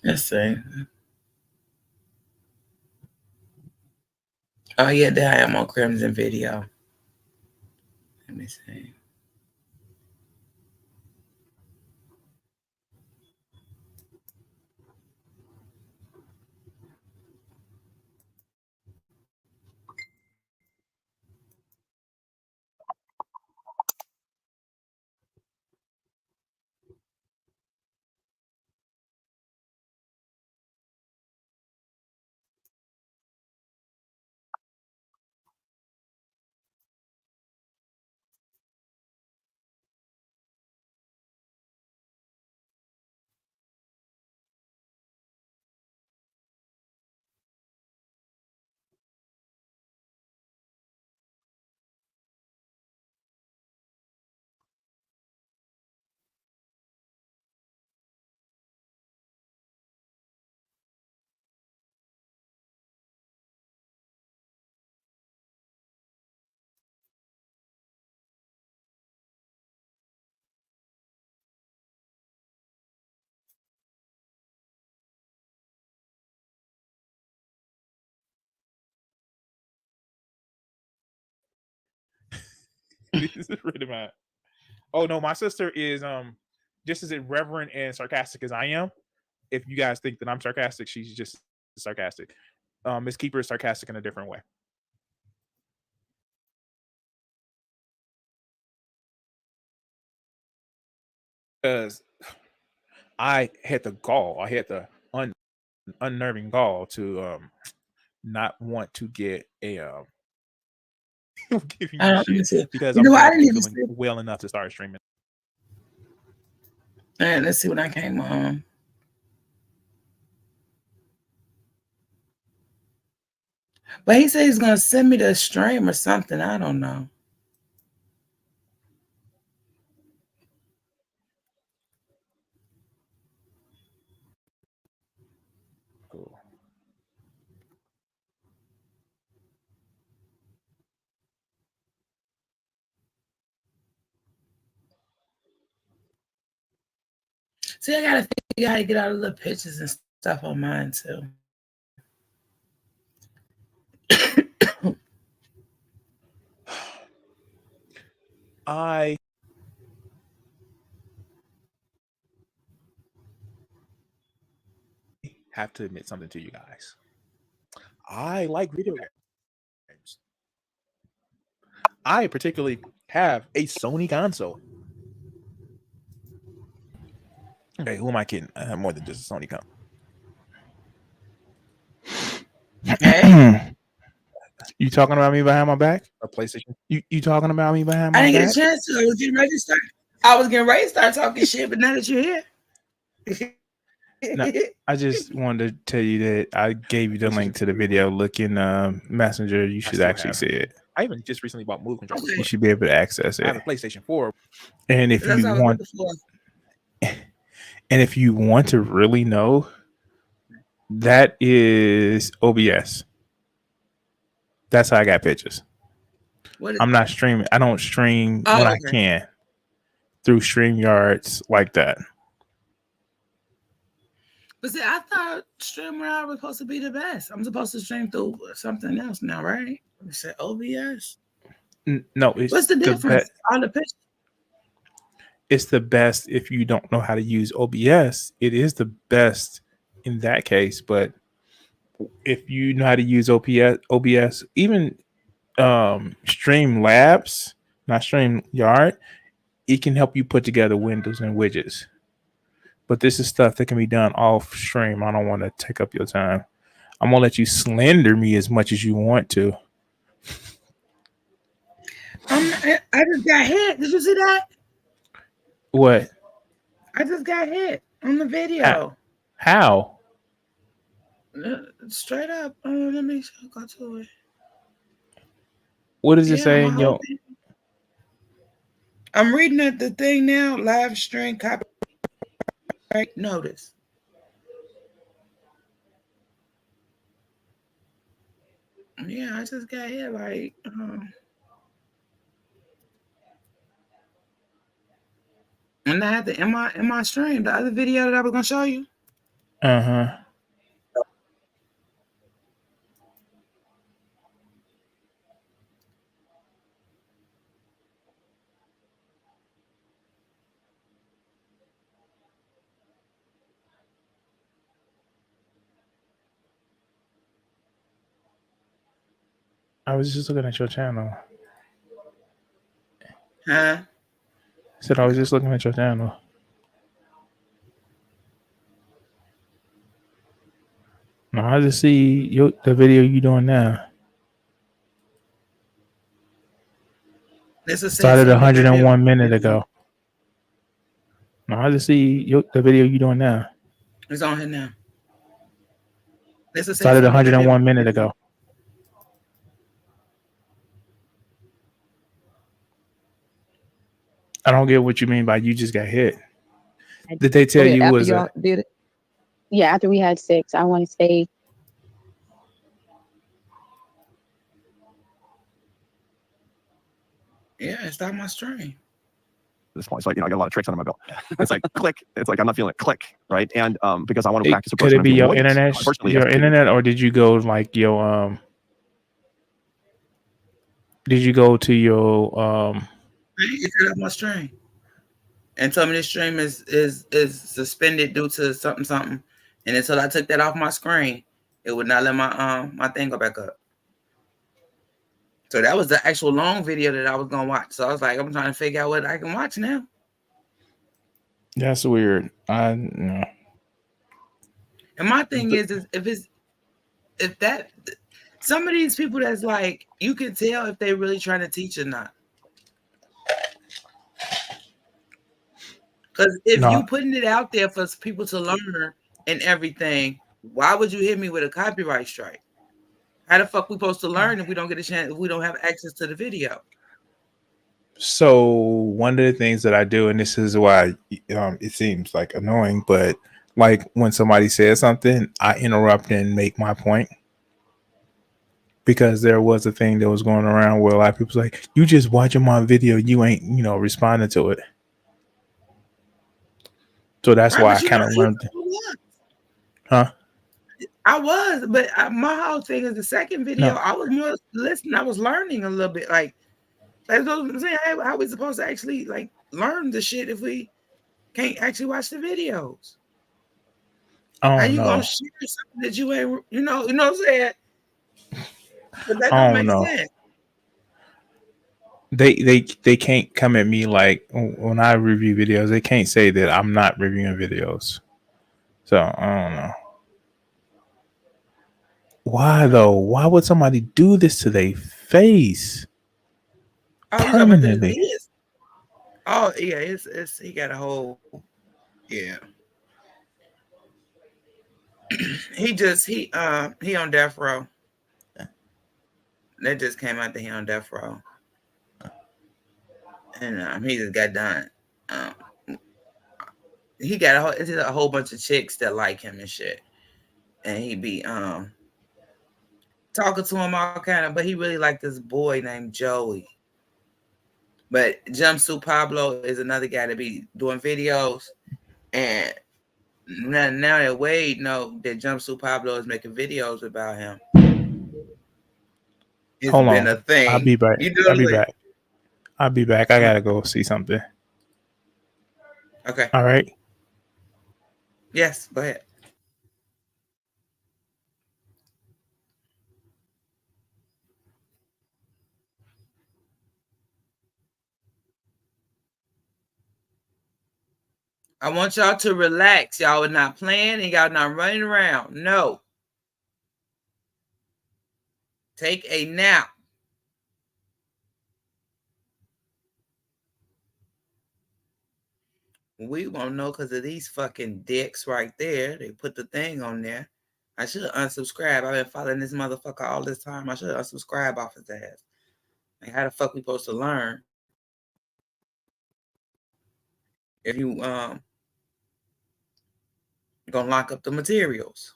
Let's see. Oh yeah, there I am on Crimson Video. Let me see. This is really bad. Oh no, my sister is just as irreverent and sarcastic as I am. If you guys think that I'm sarcastic, she's just sarcastic. Miss Keeper is sarcastic in a different way. Because I had the gall, I had the unnerving gall to not want to get a giving you shit because I'm I didn't even feeling well enough to start streaming. All right, let's see what I came on. But he said he's gonna send me the stream or something. I don't know. Cool. See, I gotta figure out how to get all the little pictures and stuff on mine too. I have to admit something to you guys. I like video games. I particularly have a Sony console. Okay, who am I kidding? I have more than just a Sony console. Okay. You talking about me behind my back? A PlayStation? You talking about me behind my back? I didn't get a chance to. I was getting ready to start. I was getting ready to start talking shit, but now that you're here. No, I just wanted to tell you that I gave you the link to the video. Look in Messenger. You should actually see it. I even just recently bought Move controllers. Okay. You should be able to access it. I have a PlayStation 4. And if That's you what I was want, looking for. and if you want to really know, that is OBS. That's how I got pictures. I'm not streaming. I don't stream when I can through StreamYards like that. But see, I thought StreamYard was supposed to be the best. I'm supposed to stream through something else now, right? You said OBS. No, it's What's the difference? On the picture. It's the best if you don't know how to use OBS. It is the best in that case, but if you know how to use OBS, even Streamlabs, not StreamYard, it can help you put together windows and widgets. But this is stuff that can be done off stream. I don't want to take up your time. I'm gonna let you slander me as much as you want to. I just got hit. Did you see that? What? I just got hit on the video. How? Straight up. Let me go to it. What does it say in your? I'm reading the thing now. Live stream copyright notice. Yeah, I just got hit like. And I had to in my stream, the other video that I was gonna show you. Uh-huh. I was just looking at your channel. Huh? Said I was just looking at your channel. No, I just see the video you doing now. Started 101 minutes ago. No, I just see the video you doing now. It's on here now. Started 101 minutes ago. I don't get what you mean by you just got hit. Did they tell you after was y'all did it? Yeah, after we had sex, I want to say. Yeah, it's not my stream. This point, so I got a lot of tricks under my belt. It's like click. It's like I'm not feeling it. Click, right? And because I want to practice. Could it be your internet? Your internet, or did you go like your Did you go to your You set up my stream and told me this stream is suspended due to something, and until I took that off my screen, it would not let my my thing go back up. So that was the actual long video that I was gonna watch. So I was like, I'm trying to figure out what I can watch now. That's weird. No. And my thing is if that some of these people that's like, you can tell if they're really trying to teach or not. Because if you putting it out there for people to learn and everything, why would you hit me with a copyright strike? How the fuck we supposed to learn if we don't get a chance, if we don't have access to the video? So one of the things that I do, and this is why it seems like annoying, but like when somebody says something, I interrupt and make my point. Because there was a thing that was going around where a lot of people was like, you just watching my video, you ain't, responding to it. So that's why I kind of learned. Huh? I was, but my whole thing is the second video. I was more listening. I was learning a little bit. Like that's what I'm saying. How are we supposed to actually like learn the shit if we can't actually watch the videos? How you gonna share something that you ain't? You know what I'm saying? But that don't make sense. They can't come at me like when I review videos. They can't say that I'm not reviewing videos. So I don't know. Why though? Why would somebody do this to their face? Permanently. Oh yeah, it's he got a whole he on death row. That just came out that he on death row. And he just got done. He got a whole bunch of chicks that like him and shit. And he be talking to him all kind of, but he really liked this boy named Joey. But Jumpsuit Pablo is another guy to be doing videos. And now that Wade know that Jumpsuit Pablo is making videos about him. It's Hold been on. a thing. I'll be back. I'll be back. I gotta go see something. Okay. All right. Yes, go ahead. I want y'all to relax. Y'all are not playing and y'all not running around. No. Take a nap. We won't know because of these fucking dicks right there. They put the thing on there. I should unsubscribe. I've been following this motherfucker all this time. I should unsubscribe off his ass. Like, how the fuck we supposed to learn? If you gonna lock up the materials.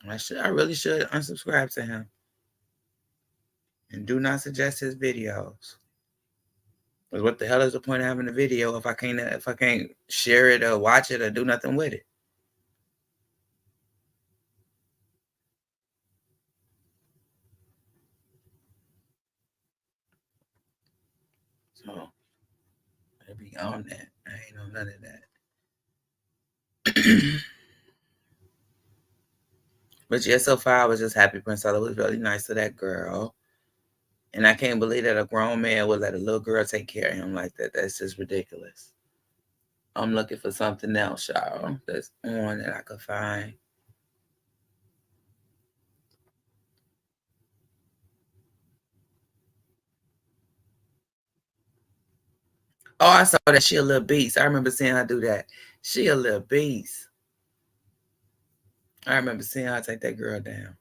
I really should unsubscribe to him. And do not suggest his videos. Because what the hell is the point of having a video if I can't share it or watch it or do nothing with it? So I'll be on that. I ain't on none of that. But yeah, so far I was just happy Prince Ella was really nice to that girl. And I can't believe that a grown man would let a little girl take care of him like that. That's just ridiculous. I'm looking for something else, y'all, that's on that I could find. Oh, I saw that she a little beast. I remember seeing her do that. She a little beast. I remember seeing her take that girl down.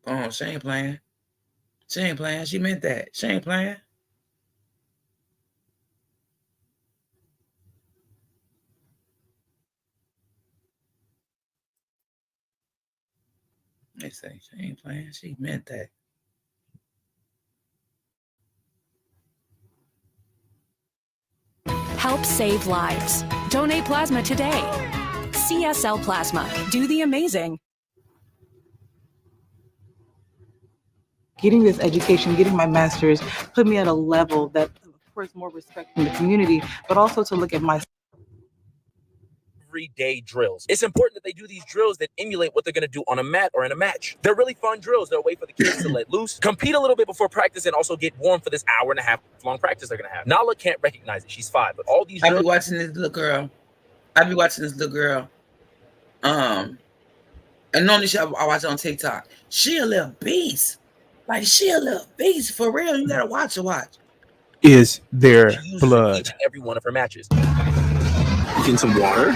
Oh, she ain't playing. She ain't playing. She meant that. She ain't playing. They say she ain't playing. She meant that. Help save lives. Donate plasma today. CSL Plasma. Do the amazing. Getting this education, getting my master's, put me at a level that, of course, more respect from the community, but also to look at my everyday drills. It's important that they do these drills that emulate what they're going to do on a mat or in a match. They're really fun drills. They're a way for the kids to let loose, compete a little bit before practice, and also get warm for this hour and a half long practice they're going to have. Nala can't recognize it. She's 5, but all these drills. I be watching this little girl. And normally I watch it on TikTok. She a little beast. Like, she a little beast. For real. You got to watch. Is there blood? Each and every one of her matches. Getting some water.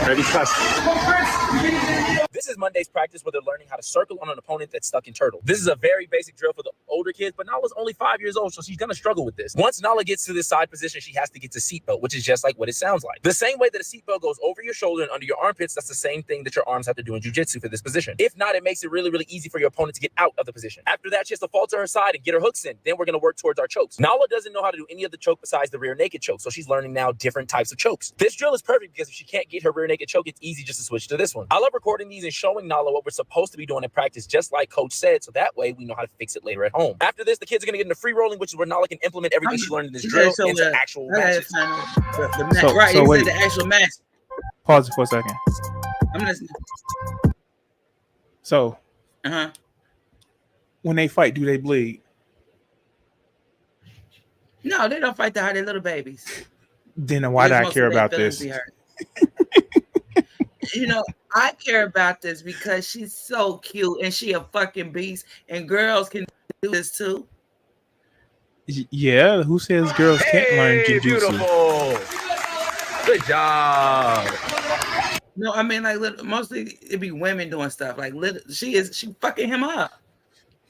Ready, class. This is Monday's practice where they're learning how to circle on an opponent that's stuck in turtle. This is a very basic drill for the older kids, but Nala's only 5 years old, so she's going to struggle with this. Once Nala gets to this side position, she has to get to seatbelt, which is just like what it sounds like. The same way that a seatbelt goes over your shoulder and under your armpits, that's the same thing that your arms have to do in jiu-jitsu for this position. If not, it makes it really, really easy for your opponent to get out of the position. After that, she has to fall to her side and get her hooks in. Then we're going to work towards our chokes. Nala doesn't know how to do any of the choke besides the rear naked choke, so she's learning now different types of chokes. This drill is perfect because if she can't get her rear naked choke, it's easy just to switch to this one. I love recording these and showing Nala what we're supposed to be doing in practice, just like Coach said, so that way we know how to fix it later at home. After this, the kids are going to get into free rolling, which is where Nala can implement everything she learned in this drill into actual matches. The actual match. Pause it for a second. I'm listening. So, when they fight, do they bleed? No, they don't fight that hard. They're little babies. Then why do I care about this? You know, I care about this because she's so cute and she a fucking beast, and girls can do this too. Yeah, who says girls can't learn jiu-jitsu? Beautiful. Good job. No, I mean, like, mostly it be women doing stuff. Like, she fucking him up.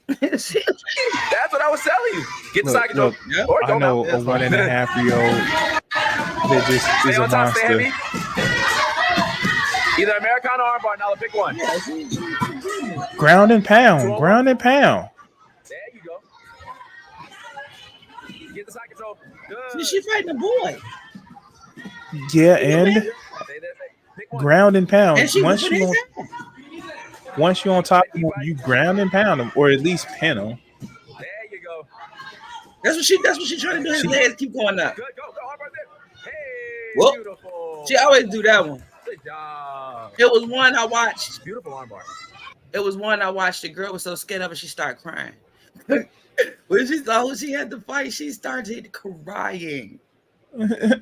That's what I was telling you. Get the side control. I know a 1.5-year-old that just is a monster. Either Americano or armbar. Now pick one. Ground and pound. Ground and pound. There you go. Get the side control. Good. She fighting a boy. Yeah, and ground and pound. And once you're on top of him, you ground and pound him, or at least pin him. There you go. That's what she's trying to do. His legs keep going up. Good, go, armbar there. Hey, Whoop. Beautiful. She always do that one. Good job. It was one I watched. Beautiful armbar. It was one I watched. The girl was so scared of it, she started crying. When she saw who she had to fight, she started crying.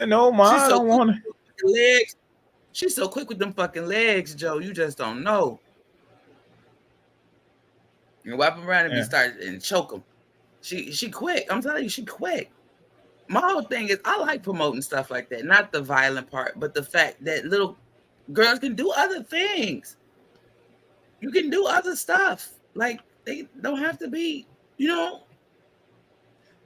No, ma, I don't want to. Legs. She's so quick with them fucking legs, Joe. You just don't know. You wrap them around and start and choke them. She quick. I'm telling you, she quick. My whole thing is I like promoting stuff like that, not the violent part, but the fact that little girls can do other things. You can do other stuff. Like they don't have to be, you know.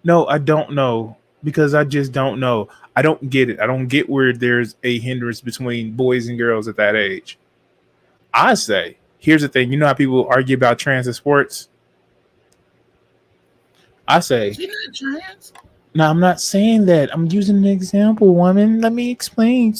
No, I don't know because I just don't know. I don't get it. I don't get where there's a hindrance between boys and girls at that age. I say, here's the thing. You know how people argue about trans in sports? I say, she's not trans. No, I'm not saying that. I'm using an example, woman. Let me explain.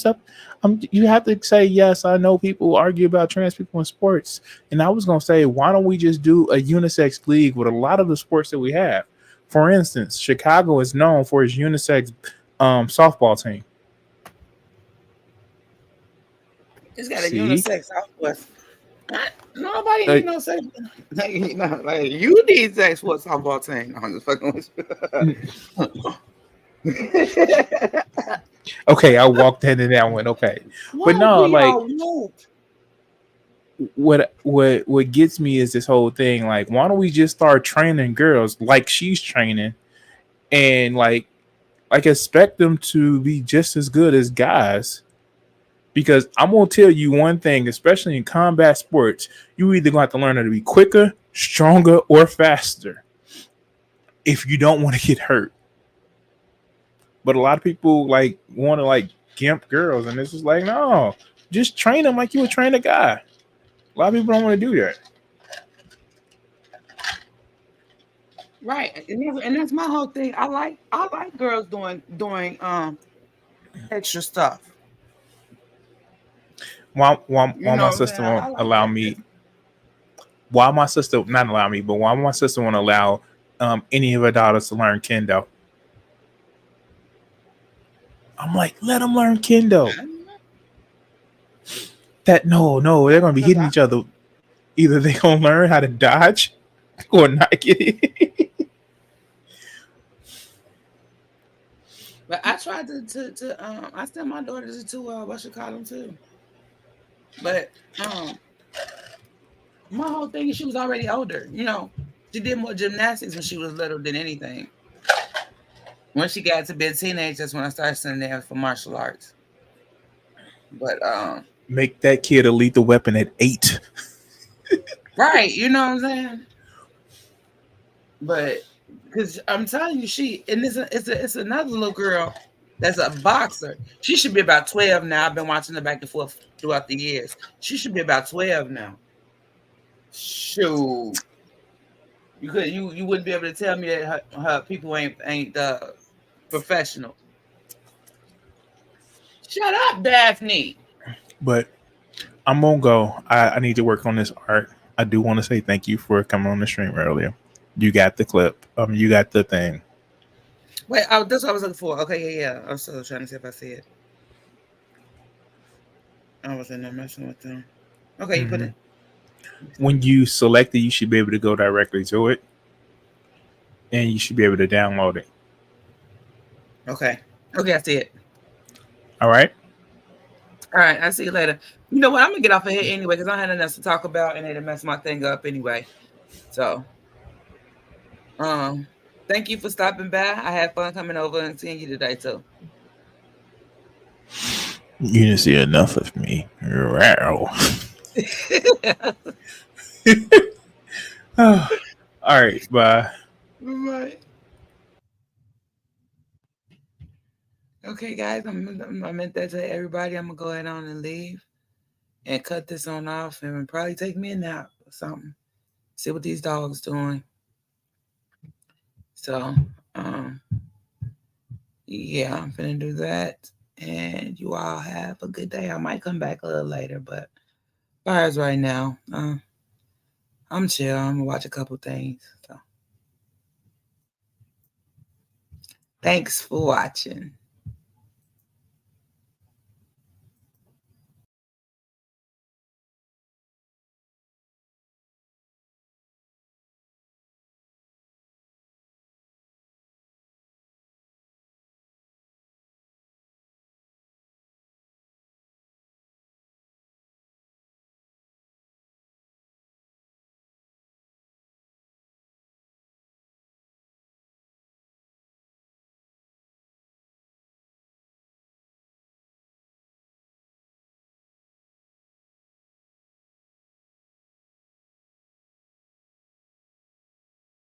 You have to say, yes, I know people argue about trans people in sports. And I was going to say, why don't we just do a unisex league with a lot of the sports that we have? For instance, Chicago is known for its unisex softball team. It's got a unisex softball. Nobody need no sex. Like, you need sex for a softball team. I'm just fucking with you. Okay, I walked into that one. Okay, but no, like what gets me is this whole thing. Like, why don't we just start training girls like she's training, and like expect them to be just as good as guys? Because I'm gonna tell you one thing, especially in combat sports, you either gonna have to learn how to be quicker, stronger, or faster if you don't want to get hurt. But a lot of people like want to like gimp girls, and it's just like, no, just train them like you would train a guy. A lot of people don't want to do that. Right, and that's my whole thing. I like girls doing extra stuff. Why my sister won't allow me? Why my sister not allow me? But why my sister won't allow any of her daughters to learn kendo? I'm like, let them learn kendo. That no, they're gonna be hitting each other. Either they're gonna learn how to dodge or not get it. But I tried to I sent my daughters to what you call them too. But my whole thing is she was already older. You know, she did more gymnastics when she was little than anything. When she got to be a teenager, that's when I started sending her for martial arts. But make that kid a lethal weapon at 8. Right, you know what I'm saying? But because I'm telling you, it's another little girl that's a boxer. She should be about 12 now. I've been watching her back and forth throughout the years. She should be about 12 now. Shoot. You wouldn't be able to tell me that her people ain't professional. Shut up, Daphne. But I'm gonna go. I need to work on this art. I do want to say thank you for coming on the stream earlier. You got the clip. You got the thing. Wait, that's what I was looking for. Okay, yeah. I was still trying to see if I see it. I was in there messing with them. Okay, you put it. When you select it, you should be able to go directly to it, and you should be able to download it. Okay, I see it. All right. I'll see you later. You know what? I'm gonna get off of here anyway because I had nothing else to talk about, and it'll mess my thing up anyway. So, thank you for stopping by. I had fun coming over and seeing you today too. You didn't see enough of me. Wow. All right, bye. Bye. Okay, guys, I meant that to everybody. I'm gonna go ahead on and leave and cut this on off and probably take me a nap or something. See what these dogs doing. So, yeah, I'm gonna do that. And you all have a good day. I might come back a little later, but bars right now. I'm chill. I'm gonna watch a couple things. So, thanks for watching.